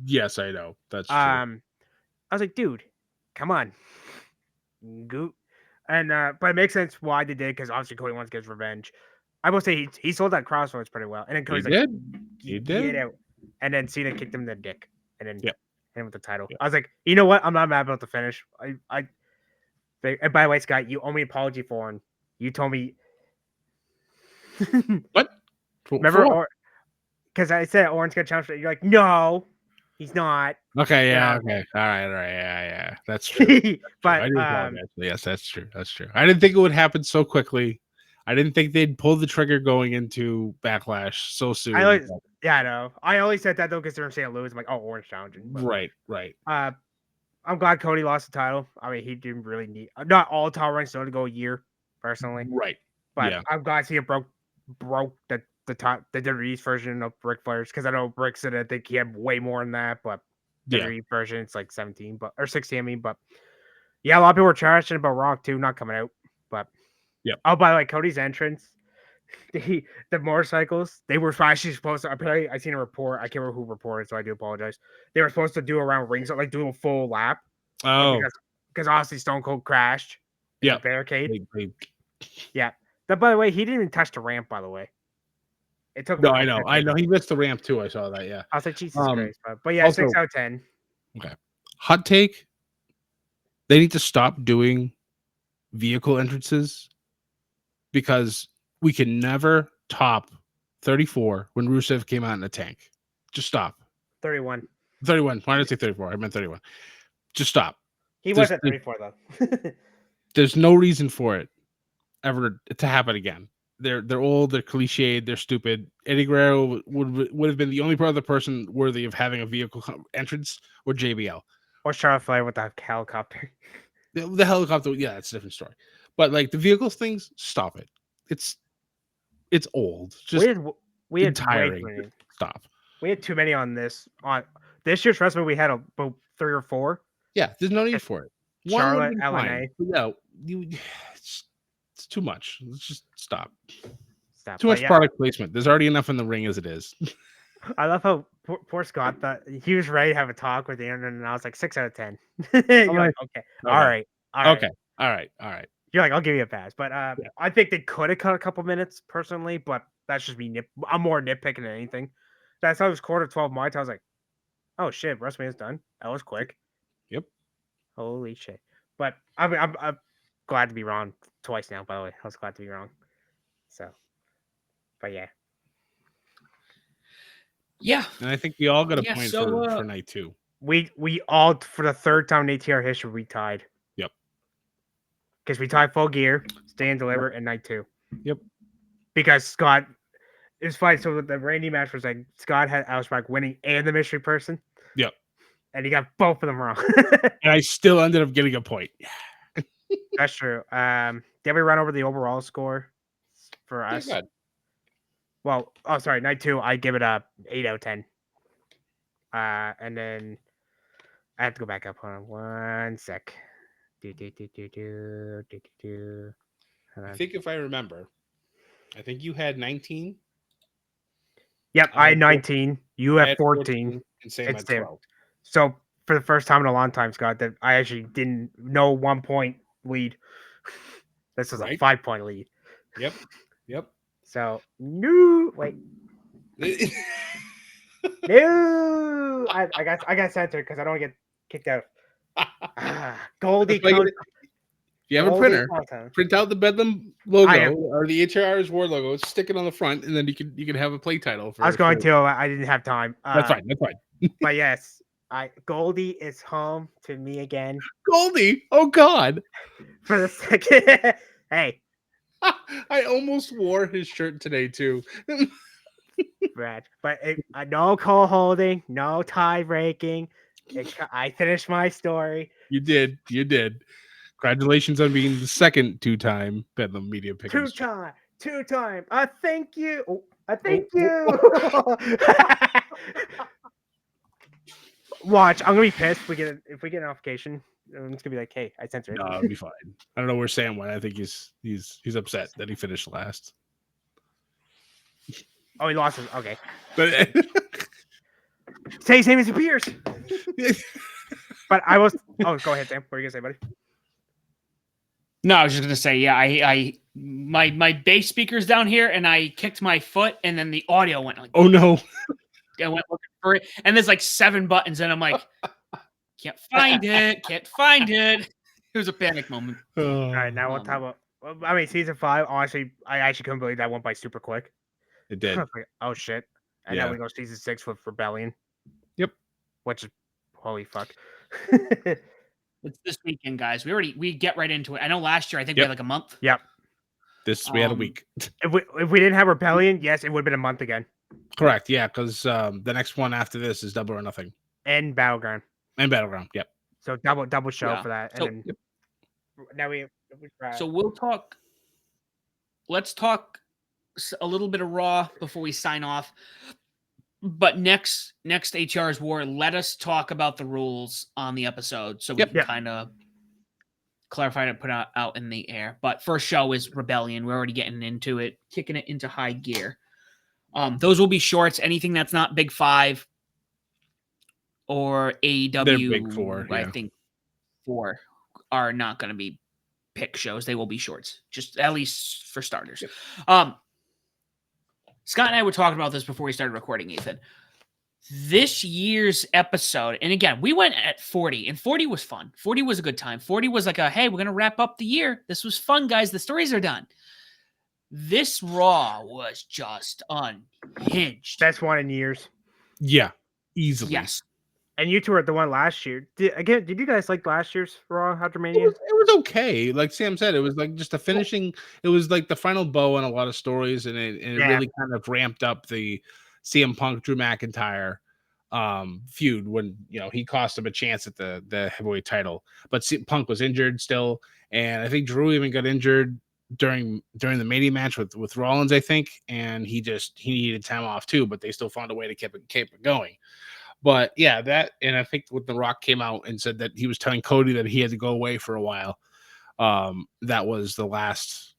Yes, I know. That's true.
I was like, dude, come on. And but it makes sense why they did, because obviously Cody wants to get his revenge. I will say he sold that crossroads pretty well. And then Cody's
he did.
Get out. And then Cena kicked him in the dick. And then hit him with the title.
Yep.
I was like, you know what? I'm not mad about the finish. And by the way, Scott, you owe me an apology for him. You told me.
What?
Remember? Because I said Orange got challenged. You're like, no, he's not.
Okay, yeah, okay. All right, yeah. That's true.
But
I do apologize. Yes, that's true. I didn't think it would happen so quickly. I didn't think they'd pull the trigger going into Backlash so soon.
I know. I only said that though because they're in St. Louis. I'm like, oh, Orange challenging. But,
right.
I'm glad Cody lost the title. I mean, he didn't really need not all title runs still to go a year, personally.
Right.
But I'm glad he broke the WWE's version of Ric Flair's, because I know Rick said I think he had way more than that, but WWE version it's like 17, or 16. I mean, but yeah, a lot of people were trashing about Rock too, not coming out. But oh, by the way, Cody's entrance, the motorcycles, they were actually supposed to. Apparently, I seen a report. I can't remember who reported, so I do apologize. They were supposed to do around rings, like do a full lap.
Oh,
because obviously Stone Cold crashed. In
Yeah.
the barricade.
They-
Yeah. That, by the way, he didn't even touch the ramp. By the way, it took.
No, I know. He missed the ramp too. I saw that. Yeah.
I was like, Jesus Christ, but yeah,
also-
6 out of 10.
Okay. Hot take. They need to stop doing vehicle entrances because we can never top 34 when Rusev came out in a tank. Just stop.
31.
31. Why did I say 34? I meant 31. Just stop.
He
There's-
was at 34 though.
There's no reason for it ever to happen again. They're old, they're cliched, they're stupid. Eddie Guerrero would have been the only other person worthy of having a vehicle entrance, or JBL.
Or Charlotte Flair with the helicopter.
The helicopter, yeah, that's a different story. But like the vehicles things, stop it. It's old. Just
we had
tiring.
way too many.
Stop.
We had too many on this year's WrestleMania. We had about 3 or 4.
Yeah, there's no need for it.
Charlotte,
would've been fine.
LNA.
But it's too much. Let's just stop.
Stop.
Too much product placement. There's already enough in the ring as it is.
I love how poor Scott thought he was ready to have a talk with the internet, and I was like 6 out of 10. You're like, okay, all right,
Okay, all right.
You're like, I'll give you a pass, but I think they could have cut a couple minutes personally, but that's just me. I'm more nitpicking than anything. That's how it was 11:45 my time. I was like, oh shit, WrestleMania's done. That was quick.
Yep.
Holy shit. But I'm glad to be wrong twice now. By the way, I was glad to be wrong. So, but yeah.
Yeah.
And I think we all got a
Yeah,
point
so,
for night 2.
We all, for the third time in ATR history, we tied.
Yep.
Because we tied Full Gear, Stay and Deliver, and night 2.
Yep.
Because Scott, it was funny. So the Randy match was like Scott had Ausbach winning and the mystery person.
Yep.
And he got both of them wrong.
And I still ended up getting a point.
That's true. Did we run over the overall score for us?
Yeah,
Well, oh sorry, night 2, I give it a 8 out of 10. And then I have to go back up. Hold on one sec.
I think if I remember, I think you had 19.
Yep, I had 19. You
I
have 14.
And Sam
It's
had
Sam.
12.
So for the first time in a long time, Scott, that I actually didn't know 1 point lead. This was a 5-point lead.
Yep.
So no, wait, no. I got censored because I don't want to get kicked out. Goldie.
If you have a printer, print out the Bedlam logo or the HR's War logo, stick it on the front, and then you can have a play title.
I was going to. I didn't have time.
That's fine.
But yes, Goldie is home to me again.
Goldie, oh God!
For the second, hey,
I almost wore his shirt today too.
Brad, but no co-holding, no tie breaking. I finished my story.
You did. Congratulations on being the second 2-time Bedlam Media pick.
Two-time. I thank you. Thank you. Watch, I'm gonna be pissed if we get a notification. It's gonna be like, hey, I censored it.
No, it'll be fine. I don't know where Sam went. I think he's upset that he finished last.
Oh, he lost his. Okay.
But
say his name is Pierce. But I was. Oh, go ahead, Sam. What are you gonna say, buddy?
No, I was just gonna say, yeah, my bass speaker's down here, and I kicked my foot, and then the audio went like,
oh no.
I went looking for it, and there's like 7 buttons, and I'm like, can't find it. It was a panic moment.
All right, now we'll talk about. I mean, season 5. Honestly, I actually couldn't believe that went by super quick.
It did.
Like, oh shit! And now we go season 6 with Rebellion.
Yep.
Which is holy fuck.
It's this weekend, guys. We get right into it. I know last year I think we had like a month.
Yep.
We had a week.
If we didn't have Rebellion, yes, it would have been a month again.
Correct. Yeah, because the next one after this is Double or Nothing.
And Battleground.
Yep.
So double show for that.
So,
and then now we
so we'll talk. Let's talk a little bit of Raw before we sign off. But next HR's War, let us talk about the rules on the episode so we can kind of clarify it, put out in the air. But first show is Rebellion. We're already getting into it, kicking it into high gear. Those will be shorts. Anything that's not Big 5 or AEW,
They're Big 4.
I think 4. are not going to be pick shows. They will be shorts, just at least for starters.
Yep.
Scott and I were talking about this before we started recording, Ethan. This year's episode, and again, we went at 40, and 40 was fun. 40 was a good time. 40 was like hey, we're going to wrap up the year. This was fun, guys. The stories are done. This Raw was just unhinged.
Best one in years.
Yeah, easily.
Yes.
And you two were at the one last year. Did you guys like last year's Raw after Mania?
It was okay. Like Sam said, it was like just a finishing. It was like the final bow on a lot of stories, and it really kind of ramped up the CM Punk Drew McIntyre feud when he cost him a chance at the heavyweight title. But Punk was injured still, and I think Drew even got injured during the Mania match with Rollins, I think, and he needed time off too. But they still found a way to keep it going. But yeah, that, and I think when The Rock came out and said that he was telling Cody that he had to go away for a while, that was the last.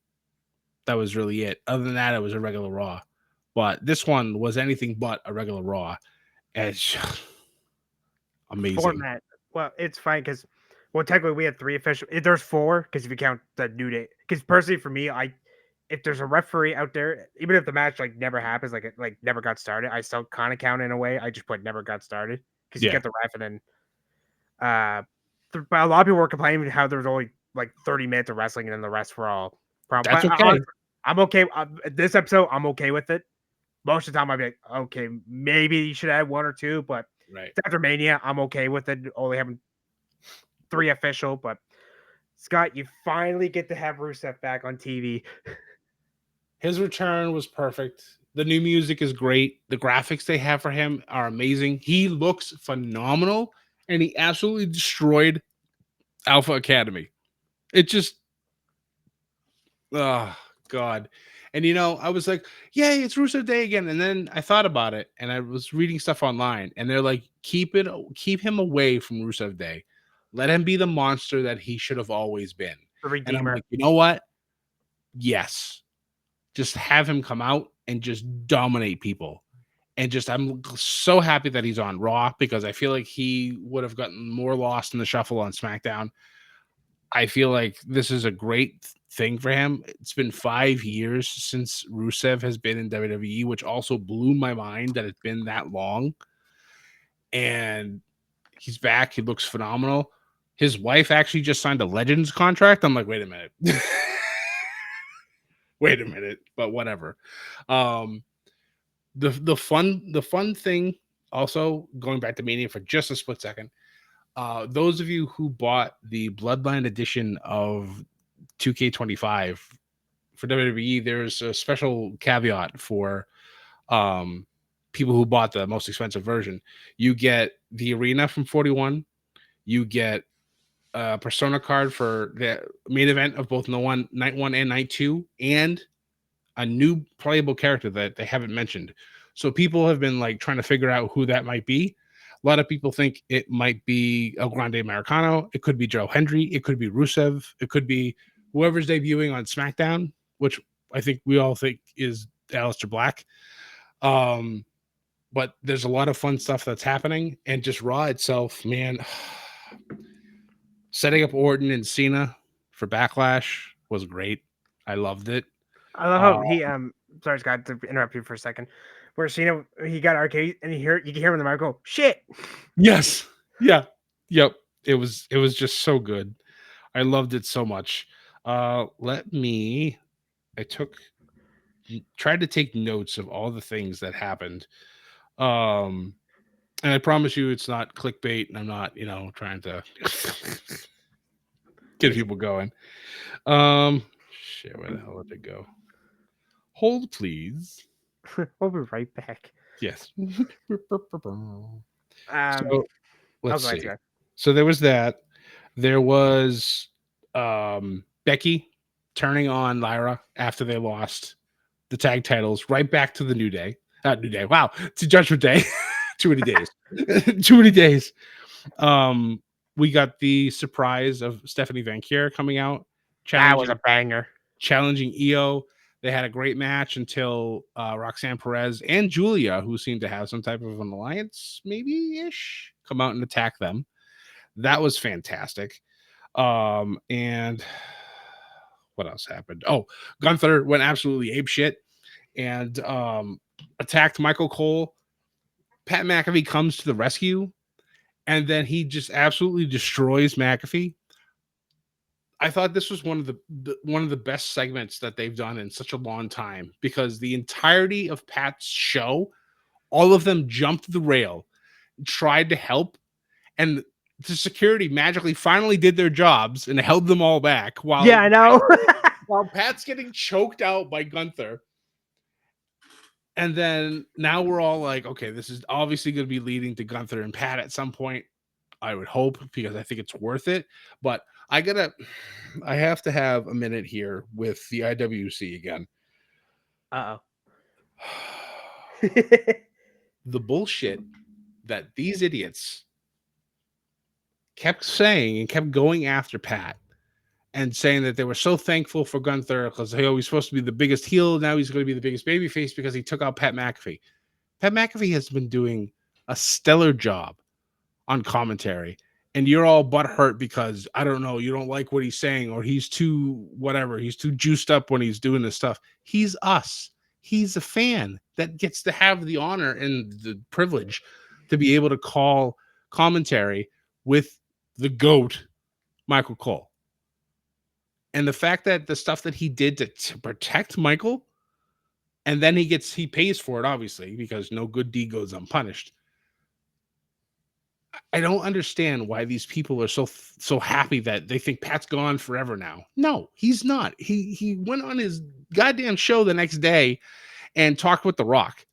That was really it. Other than that, it was a regular Raw. But this one was anything but a regular Raw. And it's amazing.
Format. Well, it's fine because, technically we had 3 official. There's 4 because if you count the New Day. Because personally, for me, if there's a referee out there, even if the match never happens, it never got started, I still kind of count in a way. I just put never got started because you get the ref, and then but a lot of people were complaining how there was only 30 minutes of wrestling and then the rest were all problems.
That's okay.
I'm okay. This episode, I'm okay with it. Most of the time, I'd be like, okay, maybe you should add 1 or 2, but after Mania, I'm okay with it. Only having 3 official, but Scott, you finally get to have Rusev back on TV.
His return was perfect. The new music is great. The graphics they have for him are amazing. He looks phenomenal, and he absolutely destroyed Alpha Academy. It just, oh, God. And, I was like, yay, it's Rusev Day again. And then I thought about it, and I was reading stuff online, and they're like, keep him away from Rusev Day. Let him be the monster that he should have always been.
The Redeemer.
And I'm like, you know what? Yes. Just have him come out and just dominate people. And I'm so happy that he's on Raw because I feel like he would have gotten more lost in the shuffle on SmackDown. I feel like this is a great thing for him. It's been 5 years since Rusev has been in WWE, which also blew my mind that it's been that long. And he's back. He looks phenomenal. His wife actually just signed a Legends contract. I'm like, wait a minute. Wait a minute, but whatever. The fun thing also, going back to Mania for just a split second, those of you who bought the Bloodline edition of 2K25 for WWE, there's a special caveat for people who bought the most expensive version. You get the arena from 41, you get a Persona card for the main event of both Night 1 and Night 2, and a new playable character that they haven't mentioned. So people have been trying to figure out who that might be. A lot of people think it might be El Grande Americano. It could be Joe Hendry. It could be Rusev. It could be whoever's debuting on SmackDown, which I think we all think is Aleister Black. But there's a lot of fun stuff that's happening, and just Raw itself, man. Setting up Orton and Cena for Backlash was great. I loved it.
I love how he sorry Scott to interrupt you for a second. Where Cena, he got arcade and you can hear him in the mic go, shit.
Yes. Yeah. Yep. It was just so good. I loved it so much. I tried to take notes of all the things that happened. And I promise you it's not clickbait, and I'm not, trying to get people going. Shit, where the hell did it go? Hold, please.
We'll be right back.
Yes.
So
let's see. So there was that. There was Becky turning on Lyra after they lost the tag titles right back to the New Day. Not New Day. Wow. To Judgment Day. Too many days. Too many days. We got the surprise of Stephanie Van Kier coming out.
That was a banger.
Challenging Io. They had a great match until Roxanne Perez and Julia, who seemed to have some type of an alliance, maybe-ish, come out and attack them. That was fantastic. And what else happened? Oh, Gunther went absolutely apeshit and attacked Michael Cole. Pat McAfee comes to the rescue, and then he just absolutely destroys McAfee. I thought this was one of the best segments that they've done in such a long time, because the entirety of Pat's show, all of them jumped the rail, tried to help, and the security magically finally did their jobs and held them all back while
Yeah, I know.
while Pat's getting choked out by Gunther. And then now we're all like, okay, this is obviously going to be leading to Gunther and Pat at some point. I would hope, because I think it's worth it. But I have to have a minute here with the IWC again.
Uh-oh.
The bullshit that these idiots kept saying and kept going after Pat and saying that they were so thankful for Gunther because he was supposed to be the biggest heel. Now he's going to be the biggest babyface because he took out Pat McAfee. Pat McAfee has been doing a stellar job on commentary, and you're all butthurt because, I don't know, you don't like what he's saying, or he's too whatever. He's too juiced up when he's doing this stuff. He's us. He's a fan that gets to have the honor and the privilege to be able to call commentary with the GOAT, Michael Cole. And the fact that the stuff that he did to protect Michael, and then he pays for it, obviously, because no good deed goes unpunished. I don't understand why these people are so happy that they think Pat's gone forever now. No, he's not. He went on his goddamn show the next day and talked with The Rock.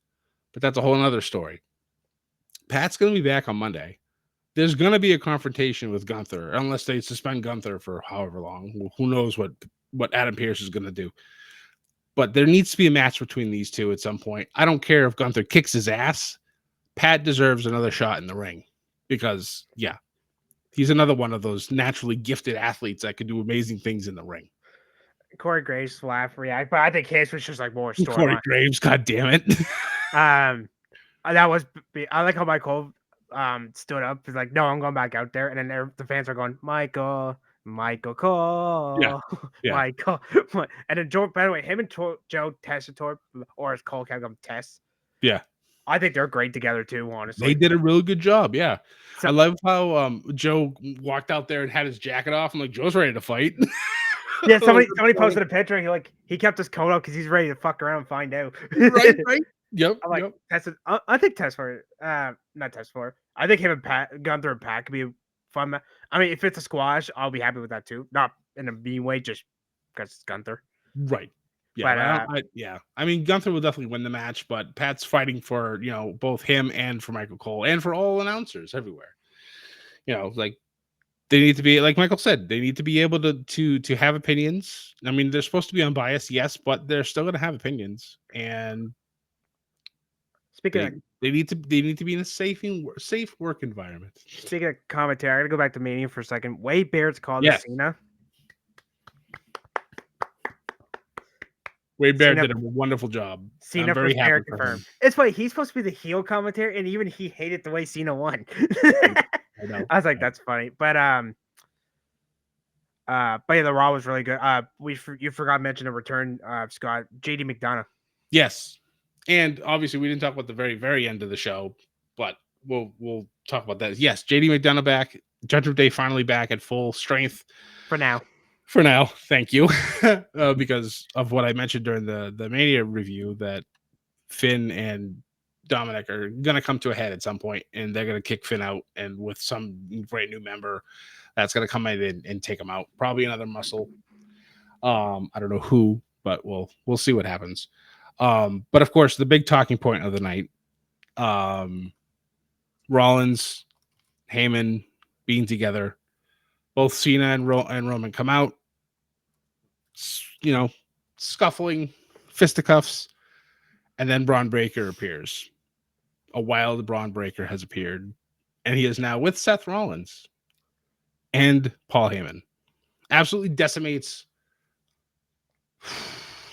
But that's a whole nother story. Pat's going to be back on Monday. There's going to be a confrontation with Gunther, unless they suspend Gunther for however long. Who knows what Adam Pearce is going to do. But there needs to be a match between these two at some point. I don't care if Gunther kicks his ass. Pat deserves another shot in the ring, because, yeah, he's another one of those naturally gifted athletes that can do amazing things in the ring.
Corey Graves laugh react, but I think his was just like more
Corey
storyline.
Graves, god damn it.
That was, I like how Michael stood up. He's like, no, I'm going back out there, and then the fans are going, Michael Cole,
Yeah.
Michael. And then Joe, by the way, him and Joe Tessitore, or as Cole kept him, Tess.
Yeah.
I think they're great together too, honestly.
They did a really good job, yeah. So, I love how Joe walked out there and had his jacket off. I'm like, Joe's ready to fight.
Yeah, somebody posted a picture. He kept his coat up because he's ready to fuck around and find out.
Right. Yep.
I'm like,
yep.
I think Test for not Test for. I think him and Pat, Gunther and Pat could be fun. I mean, if it's a squash, I'll be happy with that too. Not in a mean way, just because it's Gunther.
Right. Yeah. But, I mean, Gunther will definitely win the match, but Pat's fighting for, both him and for Michael Cole and for all announcers everywhere. Like, they need to be, like Michael said, they need to be able to have opinions. I mean, they're supposed to be unbiased, yes, but they're still going to have opinions. And they need to be in a safe work environment.
Speaking of commentary, I'm gonna go back to Mania for a second. Wade Barrett's called the Cena.
Wade Barrett did a wonderful job.
Cena, I'm very happy for him. It's funny, he's supposed to be the heel commentary, and even he hated the way Cena won. I know. I was like, that's funny. But yeah, the Raw was really good. You forgot to mention a return, Scott, JD McDonough.
Yes. And obviously we didn't talk about the very, very end of the show, but we'll talk about that. Yes, JD McDonough back. Judgment Day finally back at full strength.
For now.
Thank you. Because of what I mentioned during the Mania review, that Finn and Dominic are going to come to a head at some point, and they're going to kick Finn out, and with some great new member that's going to come in and take him out. Probably another muscle. I don't know who, but we'll see what happens. But of course, the big talking point of the night, Rollins, Heyman being together, both Cena and Roman come out, scuffling, fisticuffs, and then Braun Breaker appears. A wild Braun Breaker has appeared, and he is now with Seth Rollins and Paul Heyman. Absolutely decimates.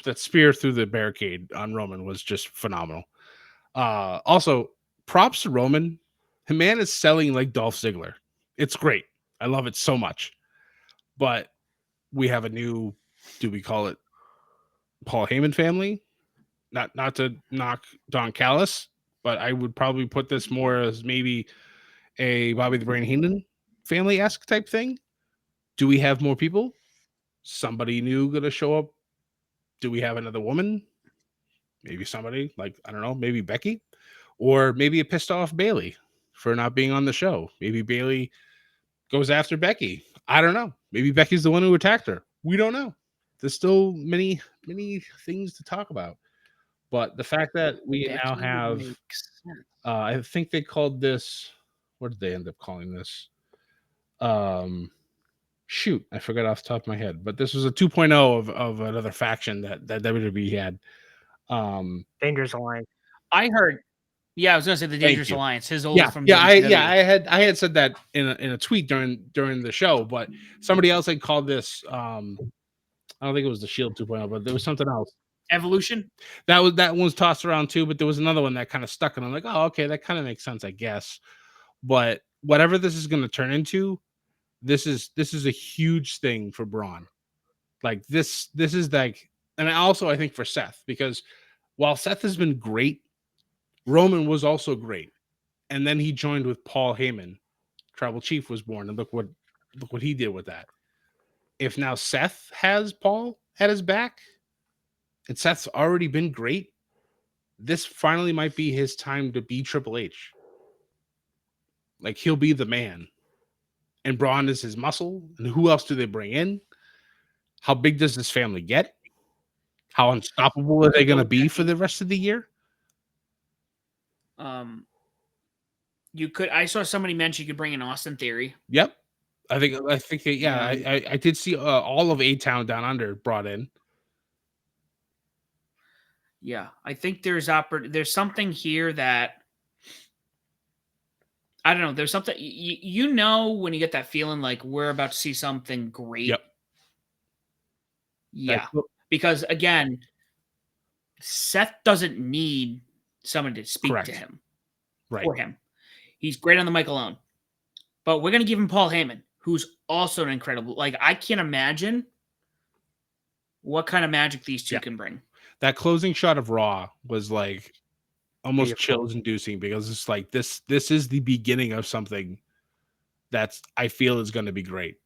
That spear through the barricade on Roman was just phenomenal. Also, props to Roman. The man is selling like Dolph Ziggler. It's great. I love it so much. but we have a new, do we call it Paul Heyman family? Not to knock Don Callis, but I would probably put this more as maybe a Bobby the Brain Heenan family-esque type thing. Do we have more people? Somebody new gonna show up? Do we have another woman? Maybe somebody like, I don't know, maybe Becky, or maybe a pissed off Bailey for not being on the show. Maybe Bailey goes after Becky. I don't know. Maybe Becky's the one who attacked her. We don't know. There's still many things to talk about. But the fact that we now
Becky would
have,
make sense.
I think they called this. What did they end up calling this? Shoot, I forgot off the top of my head. But this was a 2.0 of another faction that WWE had.
Dangerous Alliance.
I heard. Yeah, I was gonna say the Dangerous
you.
Alliance. His old
Yeah,
from
yeah,
WCW.
I had said that in a tweet during the show, but somebody else had called this. I don't think it was the Shield 2.0, but there was something else.
Evolution.
That one was tossed around too, but there was another one that kind of stuck, and I'm like, oh, okay, that kind of makes sense, I guess. But whatever this is going to turn into, this is a huge thing for Braun. Like this is like, and I think for Seth, because while Seth has been great, Roman was also great, and then he joined with Paul Heyman. Tribal Chief was born, and look what he did with that. If now Seth has Paul at his back, and Seth's already been great, this finally might be his time to be Triple H. Like, he'll be the man. And Braun is his muscle. And who else do they bring in? How big does this family get? How unstoppable are they going to be for the rest of the year?
I saw somebody mention you could bring in Austin Theory.
Yep. I think yeah, I did see all of A-Town Down Under brought in.
Yeah, I think there's something here that I don't know. There's something you know when you get that feeling like we're about to see something great.
Yep.
Yeah, because again, Seth doesn't need someone to speak to him.
Right.
For him. He's great on the mic alone. But we're going to give him Paul Heyman, who's also an incredible. Like, I can't imagine what kind of magic these two can bring.
That closing shot of Raw was like almost chills inducing, because it's like this is the beginning of something that's, I feel, is going to be great,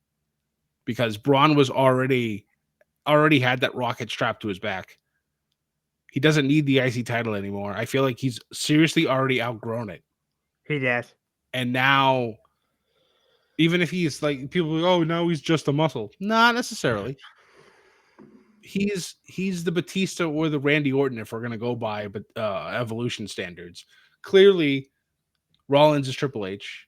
because Braun was already had that rocket strapped to his back. He doesn't need the IC title anymore. I feel like he's seriously already outgrown it.
He does.
And now, even if he's like, people are like, oh, now he's just a muscle. Not necessarily. He's the Batista or the Randy Orton, if we're going to go by Evolution standards. Clearly, Rollins is Triple H.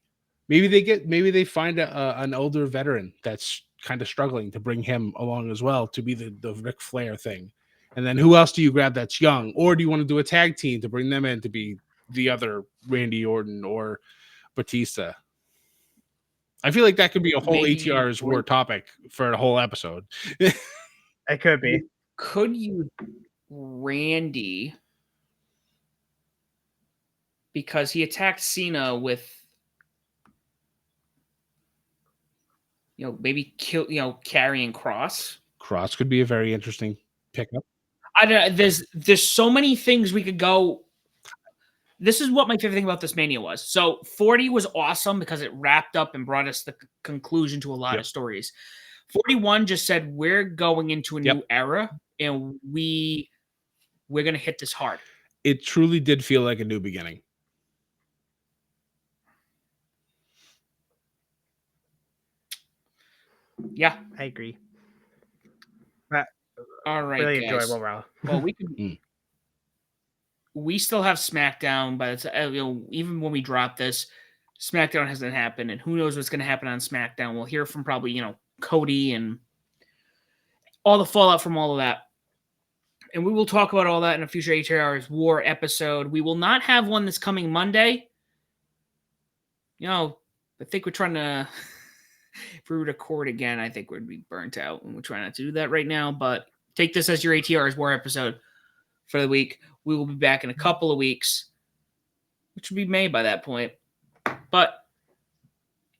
Maybe they find an older veteran that's kind of struggling to bring him along as well, to be the Ric Flair thing. And then who else do you grab that's young? Or do you want to do a tag team to bring them in to be the other Randy Orton or Batista? I feel like that could be a whole ATR's war topic for a whole episode.
It could be.
Could you Randy, because he attacked Cena with, maybe carrying Cross.
Cross could be a very interesting pickup.
I don't know. There's so many things we could go. This is what my favorite thing about this Mania was. So 40 was awesome because it wrapped up and brought us the conclusion to a lot of stories. 41 just said we're going into a new era, and we're going to hit this hard.
It truly did feel like a new beginning.
Yeah,
I agree.
All right,
really
guys.
enjoyable, Raw.
Well, we can. We still have SmackDown, but even when we drop this, SmackDown hasn't happened, and who knows what's going to happen on SmackDown. We'll hear from probably Cody and all the fallout from all of that. And we will talk about all that in a future ATR's War episode. We will not have one this coming Monday. I think we're trying to, if we record again, I think we'd be burnt out, and we're trying not to do that right now. But take this as your ATR's War episode for the week. We will be back in a couple of weeks, which will be May by that point. But,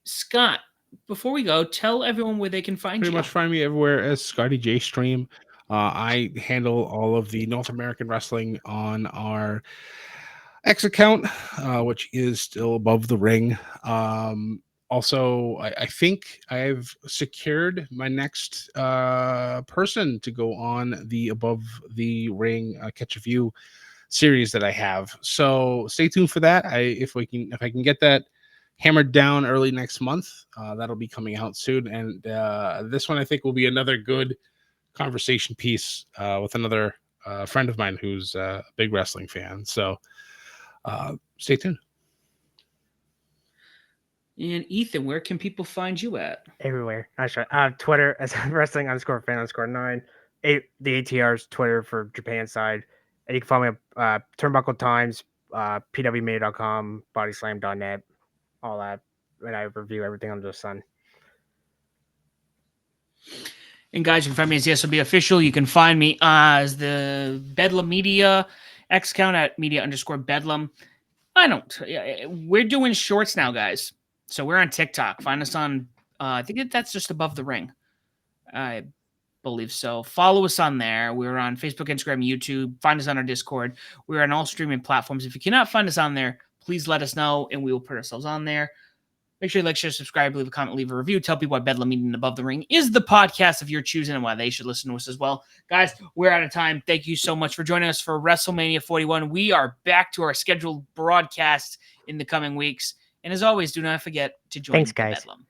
Scott, before we go, tell everyone where they can find
Pretty
you.
much find me everywhere as Scotty J Stream. I handle all of the North American wrestling on our X account, which is still above the ring. Also, I think I've secured my next person to go on the Above the Ring Catch a View series that I have. So stay tuned for that. If I can get that hammered down early next month, that'll be coming out soon. And this one I think will be another good conversation piece with another friend of mine who's a big wrestling fan. So stay tuned.
And Ethan, where can people find you at?
Everywhere. That's right. Twitter as wrestling_fan_9. The ATR's Twitter for Japan side. And you can follow me at Turnbuckle Times, pwmedia.com, bodyslam.net, all that. And I review everything under the sun.
And guys, you can find me as the SOB official. You can find me as the Bedlam Media X account at media_bedlam. We're doing shorts now, guys. So we're on TikTok. Find us on, I think that's just Above the Ring. I believe so. Follow us on there. We're on Facebook, Instagram, YouTube. Find us on our Discord. We're on all streaming platforms. If you cannot find us on there, please let us know and we will put ourselves on there. Make sure you like, share, subscribe, leave a comment, leave a review. Tell people why Bedlam Media and Above the Ring is the podcast of your choosing and why they should listen to us as well. Guys, we're out of time. Thank you so much for joining us for WrestleMania 41. We are back to our scheduled broadcast in the coming weeks. And as always, do not forget to join
Thanks, guys.
Bedlam.